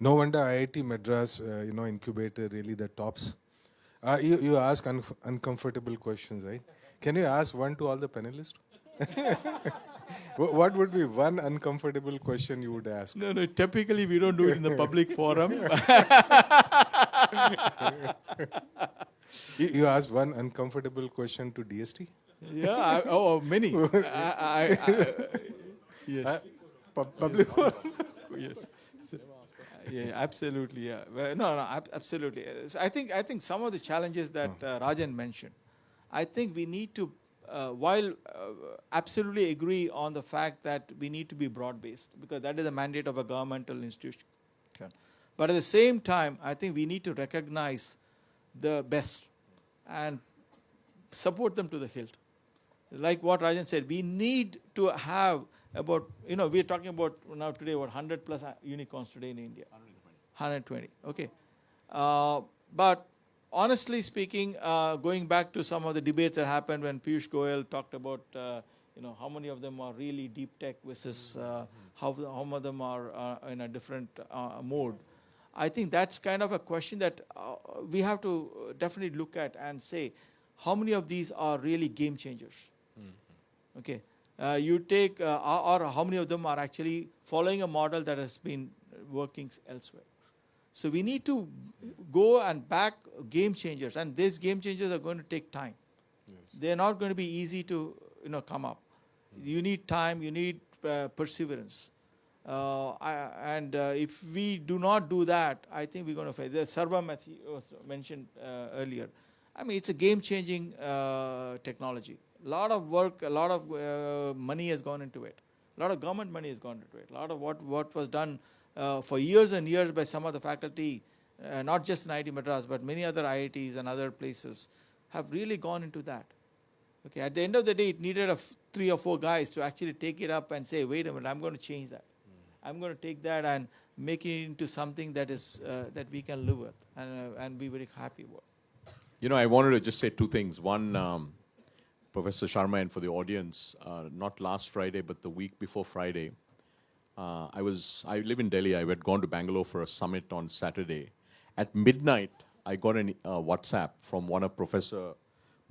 No wonder IIT Madras, incubator really the tops. You ask uncomfortable questions, right? Can you ask one to all the panelists? What would be one uncomfortable question you would ask? No, typically we don't do it in the public forum. You ask one uncomfortable question to DST? Yeah, many. Yes. Public forum? Yes. Yeah, absolutely. Yeah. Well, no, absolutely. I think some of the challenges that Rajan mentioned, I think we need to, while absolutely agree on the fact that we need to be broad-based, because that is the mandate of a governmental institution. But at the same time, I think we need to recognize the best and support them to the hilt. Like what Rajan said, we need to have about, we're talking about now today about 100 plus unicorns today in India. 120. Okay. But honestly speaking, going back to some of the debates that happened when Piyush Goyal talked about, how many of them are really deep tech versus how many of them are in a different mode. I think that's kind of a question that we have to definitely look at and say, how many of these are really game changers? Okay, you take, or how many of them are actually following a model that has been working elsewhere. So we need to go and back game changers, and these game changers are going to take time. They're not going to be easy to come up. You need time, you need perseverance. If we do not do that, I think we're going to fail. The Sarva was mentioned earlier. I mean, it's a game-changing technology. A lot of work, a lot of money has gone into it. A lot of government money has gone into it. A lot of what was done for years and years by some of the faculty, not just in IIT Madras, but many other IITs and other places, have really gone into that. Okay, at the end of the day, it needed 3 or 4 guys to actually take it up and say, wait a minute, I'm going to change that. I'm going to take that and make it into something that is that we can live with and be very happy with. I wanted to just say 2 things. One, Professor Sharma, and for the audience, not last Friday, but the week before Friday, I live in Delhi. I had gone to Bangalore for a summit on Saturday. At midnight, I got a WhatsApp from one of Professor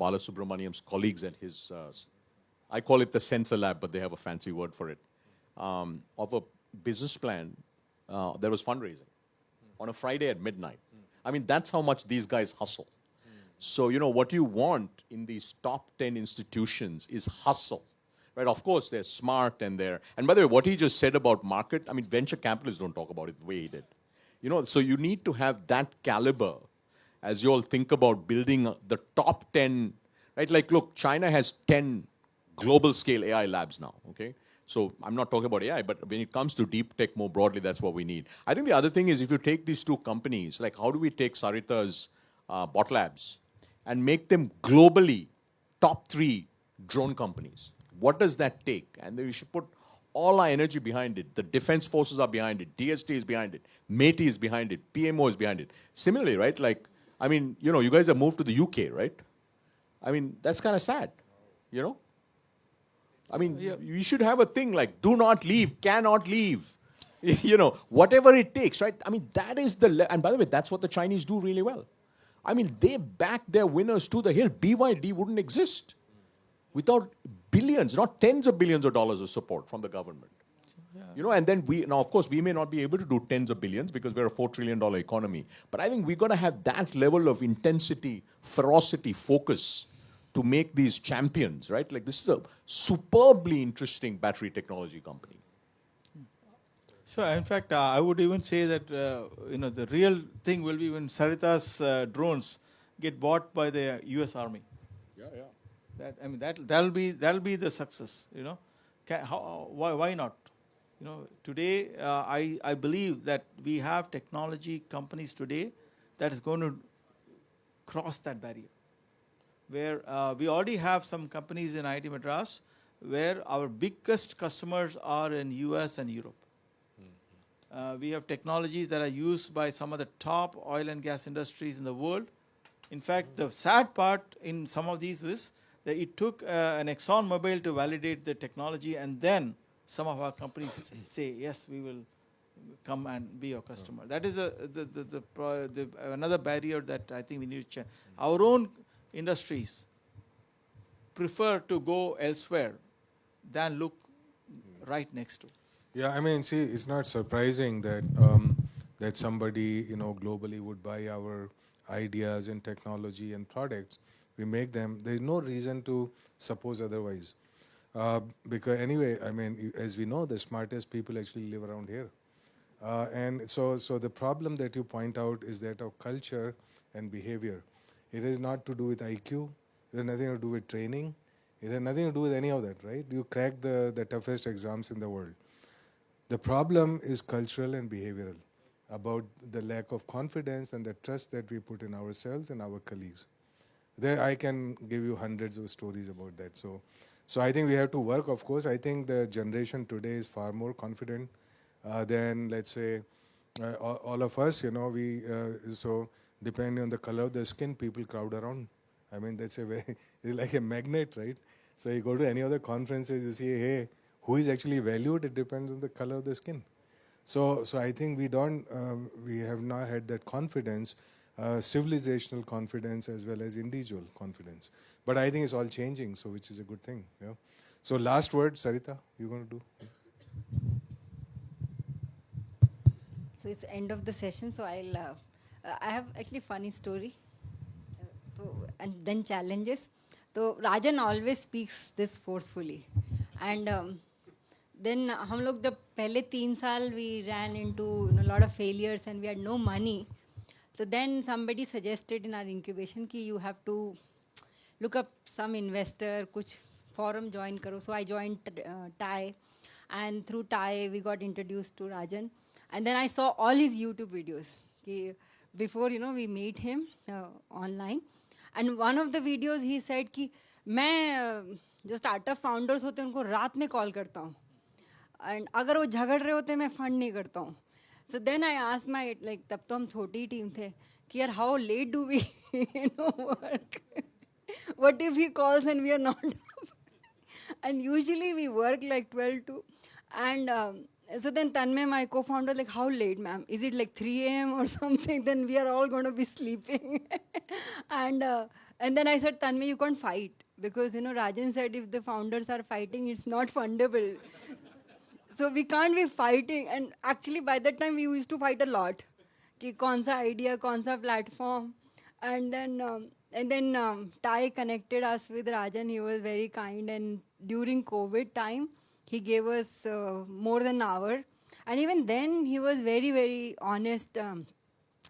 Balasubramaniam's colleagues at his, I call it the sensor lab, but they have a fancy word for it, of a business plan. There was fundraising on a Friday at midnight. I mean, that's how much these guys hustle. So, what you want in these top 10 institutions is hustle. Right? Of course, they're smart and by the way, what he just said about market, I mean, venture capitalists don't talk about it the way he did. So you need to have that caliber as you all think about building the top 10, right? Like, look, China has 10 global scale AI labs now, okay? So I'm not talking about AI, but when it comes to deep tech more broadly, that's what we need. I think the other thing is if you take these 2 companies, like how do we take Sarita's bot labs and make them globally top 3 drone companies? What does that take? And then we should put all our energy behind it. The defense forces are behind it. DST is behind it. METI is behind it. PMO is behind it. Similarly, right? Like, I mean, you guys have moved to the UK, right? I mean, that's kind of sad, I mean, we should have a thing like do not leave, cannot leave. Whatever it takes, right? I mean, that is and by the way, that's what the Chinese do really well. I mean, they back their winners to the hill. BYD wouldn't exist without billions, not tens of billions of dollars of support from the government. And then now of course we may not be able to do tens of billions because we're a $4 trillion economy. But I think we're going to have that level of intensity, ferocity, focus to make these champions, right? Like this is a superbly interesting battery technology company. So in fact, I would even say that, the real thing will be when Sarita's drones get bought by the US Army. That'll be the success, why not? Today, I believe that we have technology companies today that is going to cross that barrier. Where we already have some companies in IIT Madras where our biggest customers are in US and Europe. We have technologies that are used by some of the top oil and gas industries in the world. In fact, the sad part in some of these was that it took an ExxonMobil to validate the technology, and then some of our companies say, yes, we will come and be your customer. That is another barrier that I think we need to change. Our own industries prefer to go elsewhere than look right next to. Yeah, I mean, see, it's not surprising that that somebody, globally would buy our ideas and technology and products. We make them. There's no reason to suppose otherwise. Because anyway, I mean, as we know, the smartest people actually live around here. And so the problem that you point out is that of culture and behavior. It has not to do with IQ. It has nothing to do with training. It has nothing to do with any of that, right? You crack the toughest exams in the world. The problem is cultural and behavioral, about the lack of confidence and the trust that we put in ourselves and our colleagues. There, I can give you hundreds of stories about that. So I think we have to work, of course. I think the generation today is far more confident than, let's say, all of us, so depending on the color of the skin, people crowd around. I mean, that's a very, it's like a magnet, right? So you go to any other conferences, you see, hey, who is actually valued? It depends on the color of the skin. So I think we have not had that confidence, civilizational confidence as well as individual confidence. But I think it's all changing, so which is a good thing. Yeah. So last word, Sarita, you're going to do? So it's end of the session, so I have actually funny story, and then challenges. So Rajan always speaks this forcefully, and then हम लोग जब पहले 3 साल we ran into a lot of failures and we had no money. So then somebody suggested in our incubation कि you have to look up some investor, कुछ forum join करो. So I joined TAI, and through TAI we got introduced to Rajan. And then I saw all his YouTube videos. Before, we meet him online. And one of the videos he said कि मैं जो startup founders होते हैं उनको रात में call करता हूँ. And अगर वो झगड़ रहे होते मैं fund नहीं करता हूँ. So then I asked my, तब तो हम छोटी टीम थे कि यार how late do we work? What if he calls and we are not up? And usually we work like 12 to, and so then Tanmay, my co-founder, like, how late, ma'am? Is it like 3 a.m. or something? Then we are all going to be sleeping. And then I said, Tanmay, you can't fight. Because, Rajan said if the founders are fighting, it's not fundable. So we can't be fighting. And actually, by that time, we used to fight a lot. Ki kaun sa idea, kaun sa platform. And then TAI connected us with Rajan. He was very kind. And during COVID time, he gave us more than an hour. And even then, he was very, very honest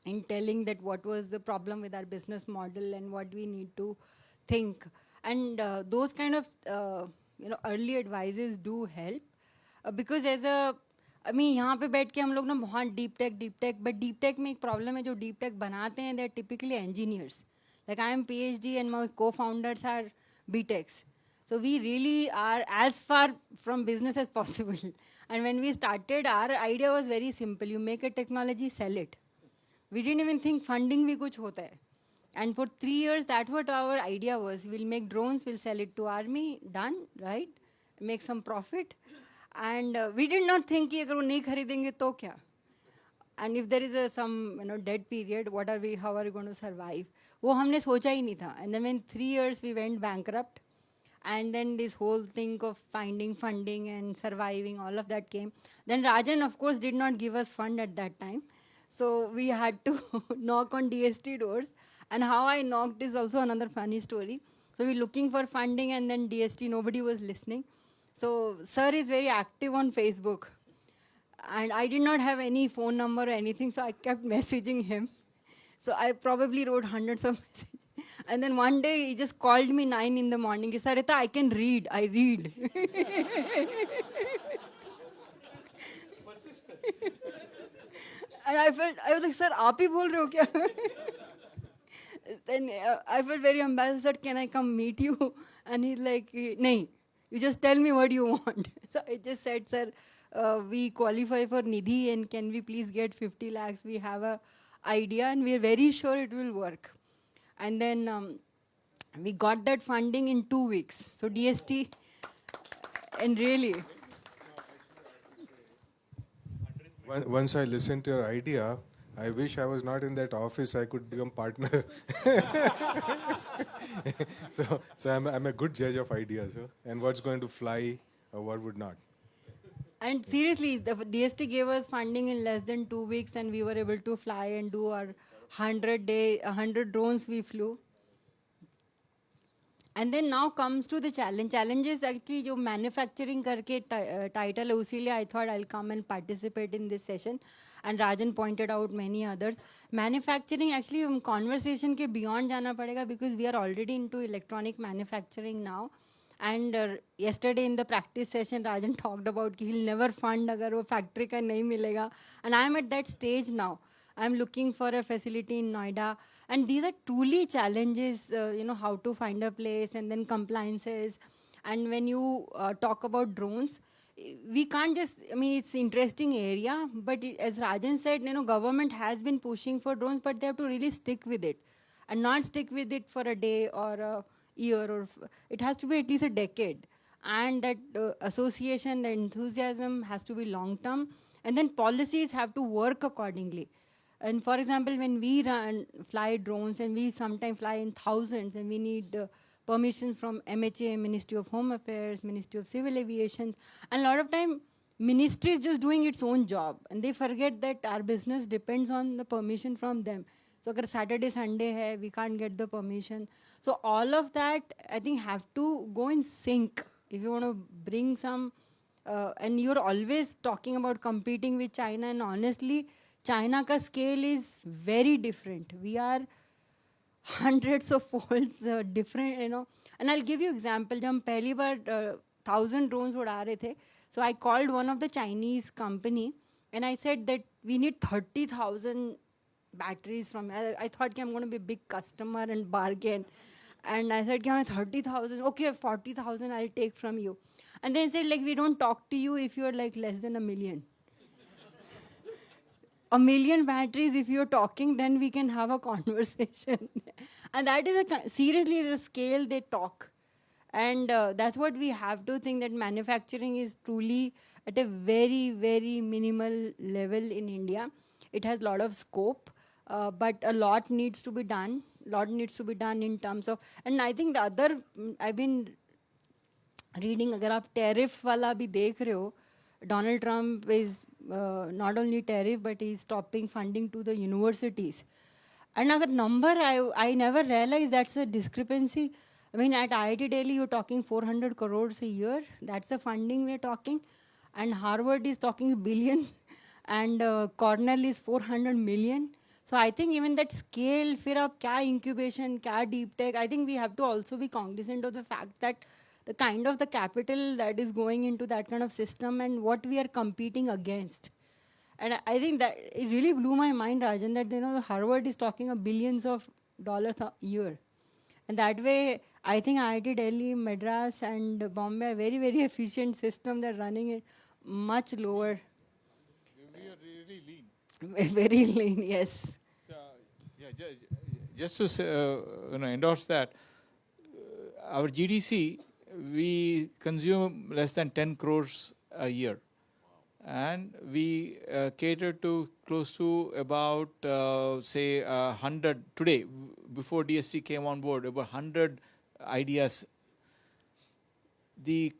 in telling that what was the problem with our business model and what we need to think. And those kind of early advices do help. Because as a, यहाँ पे बैठ के हम लोग ना बहुत deep tech, but deep tech में एक problem है जो deep tech बनाते हैं, they're typically engineers. Like I am PhD and my co-founders are BTechs. So we really are as far from business as possible. And when we started, our idea was very simple. You make a technology, sell it. We didn't even think funding bhi kuch hota hai. And for 3 years, that's what our idea was. We'll make drones, we'll sell it to army, done, right? Make some profit. And we did not think कि अगर वो नहीं खरीदेंगे तो क्या? And if there is some dead period, how are we going to survive? वो हमने सोचा ही नहीं था. And then in 3 years, we went bankrupt. And then this whole thing of finding funding and surviving, all of that came. Then Rajan, of course, did not give us fund at that time. So we had to knock on DST doors. And how I knocked is also another funny story. So we're looking for funding, and then DST, nobody was listening. So sir is very active on Facebook. And I did not have any phone number or anything, so I kept messaging him. So I probably wrote hundreds of messages. And then one day he just called me 9 in the morning. He said, Sarita, I can read. I read. And I was like, sir, aap hi bol rahe ho kya? Then I felt very embarrassed. I said, can I come meet you? And he's like, nahi, you just tell me what you want. So I just said, sir, we qualify for Nidhi and can we please get 50 lakhs? We have a idea and we're very sure it will work. And then we got that funding in 2 weeks. So DST, and really. Once I listened to your idea, I wish I was not in that office. I could become partner. so I'm a good judge of ideas, and what's going to fly or what would not. And seriously, the DST gave us funding in less than 2 weeks, and we were able to fly and do our 100 drones we flew. And then now comes to the challenge. Challenges actually जो manufacturing करके title है, उसीलिए I thought I'll come and participate in this session. And Rajan pointed out many others. Manufacturing actually conversation के beyond जाना पड़ेगा because we are already into electronic manufacturing now. And yesterday in the practice session, Rajan talked about कि he'll never fund अगर वो factory का नहीं मिलेगा. And I'm at that stage now. I'm looking for a facility in Noida. And these are truly challenges, how to find a place and then compliances. And when you talk about drones, we can't just, I mean, it's interesting area, but as Rajan said, government has been pushing for drones, but they have to really stick with it and not stick with it for a day or a year, or it has to be at least a decade. And that association, the enthusiasm has to be long term, and then policies have to work accordingly. And for example, when we fly drones, and we sometimes fly in thousands, and we need permissions from MHA, Ministry of Home Affairs, Ministry of Civil Aviation, and a lot of time, ministry is just doing its own job, and they forget that our business depends on the permission from them. So if Saturday, Sunday hai, we can't get the permission. So all of that, I think, have to go in sync if you want to bring some, and you're always talking about competing with China, and honestly, China ka scale is very different. We are hundreds of folds different, And I'll give you example. Jab pehli bar 1,000 drones uda rahe the, so I called one of the Chinese company, and I said that we need 30,000 batteries from. I thought I'm going to be a big customer and bargain. And I said, 30,000, okay, 40,000 I'll take from you. And they said, we don't talk to you if you're less than 1 million. 1 million batteries, if you're talking, then we can have a conversation. And that is seriously the scale they talk. And that's what we have to think, that manufacturing is truly at a very, very minimal level in India. It has a lot of scope, but a lot needs to be done. A lot needs to be done in terms of, and I think the other, I've been reading, agar aap tariff wala bhi dekh rahe ho, Donald Trump is not only tariff, but he's stopping funding to the universities. And agar number, I never realized that's a discrepancy. I mean, at IIT Delhi, you're talking 400 crores a year. That's the funding we're talking. And Harvard is talking billions. And Cornell is 400 million. So I think even that scale, fir aap kya incubation, kya deep tech, I think we have to also be cognizant of the fact that the kind of the capital that is going into that kind of system and what we are competing against. And I think that it really blew my mind, Rajan, that Harvard is talking of billions of dollars a year. And that way, I think IIT Delhi, Madras, and Bombay are very, very efficient system. They're running it much lower. We are really lean. Very lean, yes. So, yeah, just to endorse that, our GDC, we consume less than 10 crores a year. And we cater to close to about, say, 100 today, before DST came on board, about 100 ideas. The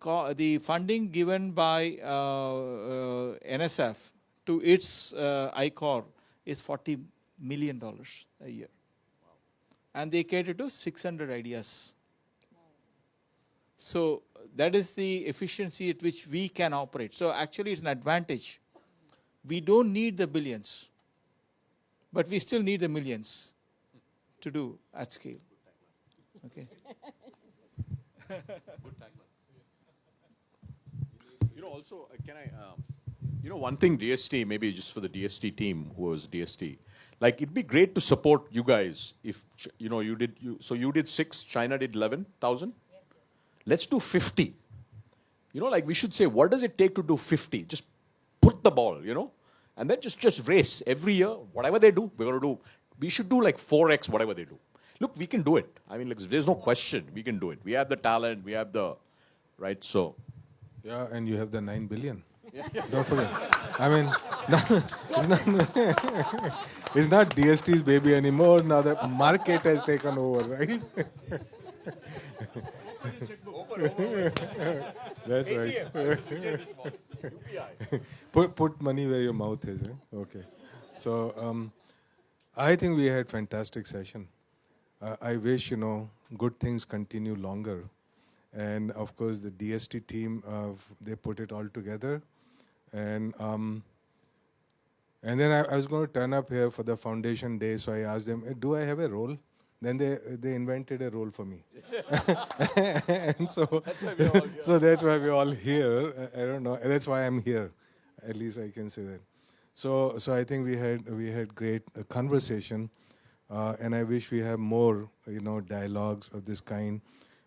funding given by NSF to its ICOR is $40 million a year. Wow. And they cater to 600 ideas. Wow. So that is the efficiency at which we can operate. So actually it's an advantage. We don't need the billions, but we still need the millions to do at scale. Okay. Good tagline. Also, can I, one thing DST, maybe just for the DST team who was DST, it'd be great to support you guys if, so you did 6, China did 11,000. Yes. Let's do 50. We should say, what does it take to do 50? Just put the ball, and then just race every year, whatever they do, we should do 4x whatever they do. Look, we can do it. I mean, there's no question. We can do it. We have the talent. We have the, right? So. Yeah, and you have the 9 billion. Don't forget. I mean, it's not DST's baby anymore. Now the market has taken over, right? That's right. Put money where your mouth is. Okay. So I think we had fantastic session. I wish good things continue longer. And of course, the DST team, they put it all together. And then I was going to turn up here for the foundation day, so I asked them, do I have a role? Then they invented a role for me. And so that's why we're all here. I don't know. That's why I'm here. At least I can say that. So I think we had great conversation. And I wish we have more, dialogues of this kind,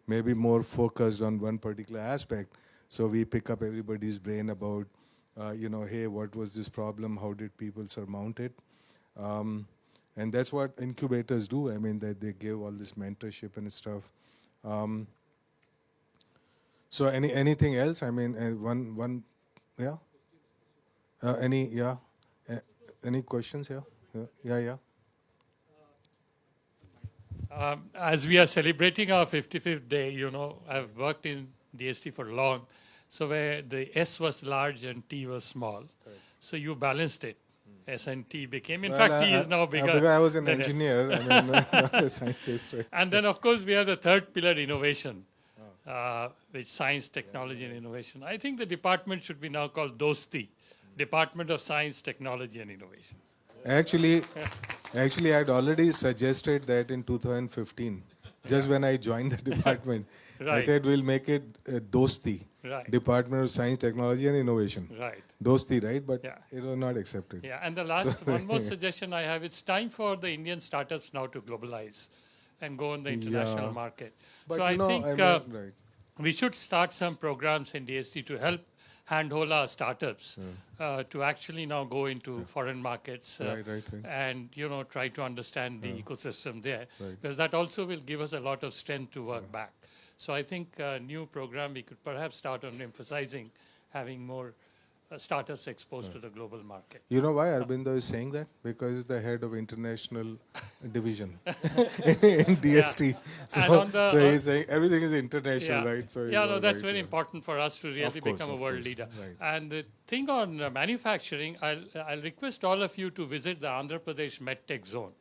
maybe more focused on one particular aspect, So we pick up everybody's brain about, hey, what was this problem? How did people surmount it? And that's what incubators do. I mean, they give all this mentorship and stuff. So anything else? I mean, one, yeah. Any questions here? Yeah. As we are celebrating our 55th day, I've worked in DST for long. So where the S was large and T was small. So you balanced it. S and T became, in fact, T is now bigger. Because I was an than S. engineer, I mean, not a scientist. Right? And then, of course, we have the third pillar, innovation, which science, technology, and innovation. I think the department should be now called DOSTI, Department of Science, Technology, and Innovation. Actually, I'd already suggested that in 2015, just when I joined the department. I Right. said we'll make it DOSTI, Right. Department of Science, Technology, and Innovation. Right. DOSTI, right? But Yeah. it was not accepted. Yeah, and the last, one more suggestion I have, it's time for the Indian startups now to globalize and go on the international Yeah. market. But So I think right. we should start some programs in DST to help handhold our startups to actually now go into foreign markets Right. and try to understand the ecosystem there, Right. because that also will give us a lot of strength to work back. So I think a new program we could perhaps start on emphasizing having more startups exposed to the global market. You know why Arbindo is saying that? Because he's the head of international division in DST. And on the- So he's saying everything is international, right? So he's yeah, no, all that's right, very yeah. important for us to really Of course, become a of world course, leader. right. And the thing on manufacturing, I'll request all of you to visit the Andhra Pradesh MedTech zone.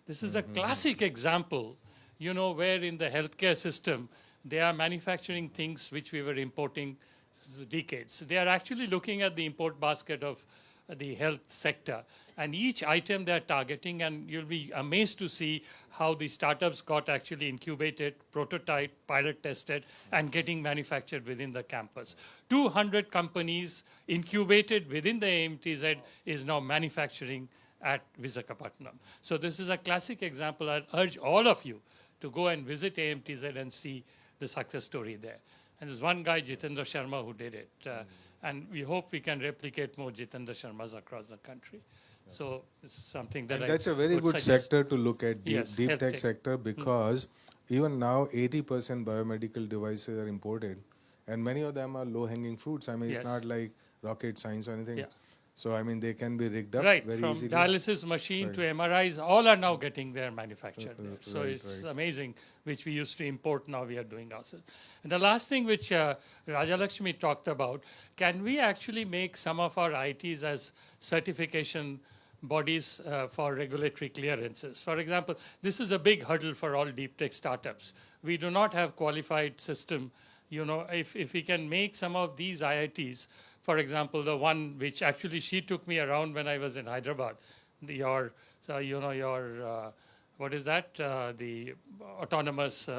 This is a classic example, where in the healthcare system, they are manufacturing things which we were importing decades. They are actually looking at the import basket of the health sector, and each item they're targeting, and you'll be amazed to see how the startups got actually incubated, prototyped, pilot tested, and getting manufactured within the campus. 200 companies incubated within the AMTZ is now manufacturing at Visakhapatnam. So this is a classic example. I'll urge all of you to go and visit AMTZ and see the success story there. And there's one guy, Jitendra Sharma, who did it. And we hope we can replicate more Jitendra Sharmas across the country. So it's something that And that's a very would good suggest. sector to look at, Yes, deep health tech tech. sector, because even now 80% biomedical devices are imported, and many of them are low-hanging fruits. I mean, Yes. it's not like rocket science or anything. Yeah. So I mean, they can be rigged up Right, very from easily. dialysis machine to MRIs, all are now getting their manufactured there. So it's amazing, which we used to import, now we are doing ourselves. And the last thing which Rajalakshmi talked about, can we actually make some of our ITs as certification bodies for regulatory clearances? For example, this is a big hurdle for all deep tech startups. We do not have qualified system. If we can make some of these IITs, for example, the one which actually she took me around when I was in Hyderabad, what is that? The autonomous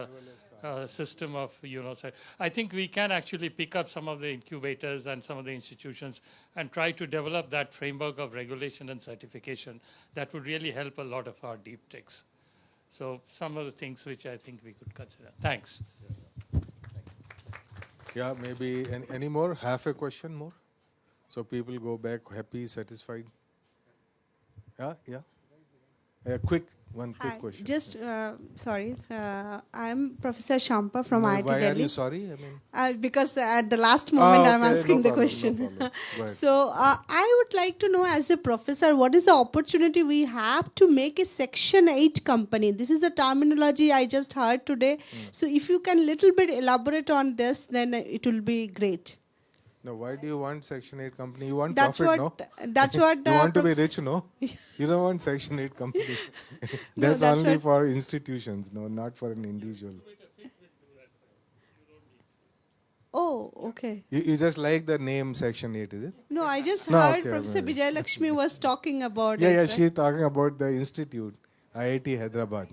system of, so I think we can actually pick up some of the incubators and some of the institutions and try to develop that framework of regulation and certification that would really help a lot of our deep techs. So some of the things which I think we could consider. Thanks. Yeah, maybe any more? Half a question more? So people go back happy, satisfied? Yeah? Quick Hi, question. just sorry, I'm Professor Shampa from IIT Why Delhi. are you sorry? I mean, Because at the last moment I'm okay, asking no the problem, question. no problem. Go ahead. So I would like to know, as a professor, what is the opportunity we have to make a Section 8 company? This is the terminology I just heard today. So if you can little bit elaborate on this, then it will be great. No, why do you want Section 8 company? You want That's profit, what. no? That's what. You want to be rich, no? You don't want Section 8 company. That's that's only what- for institutions, no, not for an individual. Oh, okay. You just like the name Section 8, is it? No, I just No, heard okay, Professor maybe. Vijay Lakshmi was talking about Yeah, it. yeah, right? she's talking about the institute, IIT Hyderabad.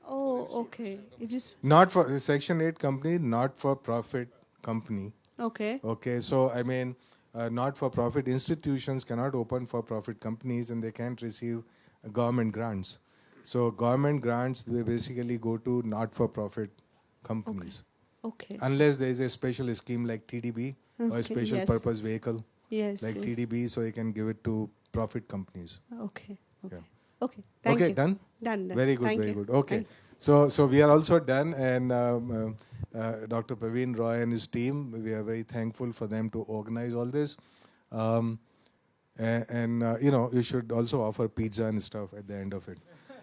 Oh, okay. It is Not for Section 8 company, not for profit company. okay. Okay, so I mean, not for profit institutions cannot open for profit companies, and they can't receive government grants. So government grants, they basically go to not for profit companies. Okay. Unless there is a special scheme like TDB, or Okay, a special yes. purpose vehicle Yes. like yes. TDB, so you can give it to profit companies. Okay. Okay. Yeah. Okay. Thank Okay, you. done? Done. Very good, Thank very you. good. Okay. Thank you. So we are also done, and Dr. Praveen Roy and his team, we are very thankful for them to organize all this. You know, you should also offer pizza and stuff at the end of it.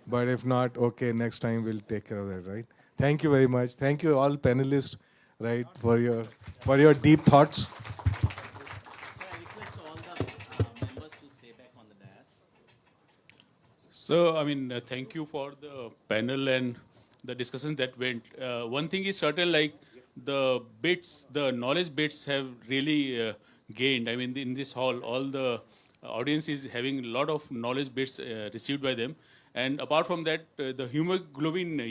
But if not, okay, next time we'll take care of that, right? Thank you very much. Thank you all panelists, right, for your deep thoughts. I request all the members to stay back on the dais. So, I mean, thank you for the panel and the discussions that went. One thing is certain, like the bits, the knowledge bits have really gained. I mean, in this hall, all the audience is having a lot of knowledge bits received by them. And apart from that, the hemoglobin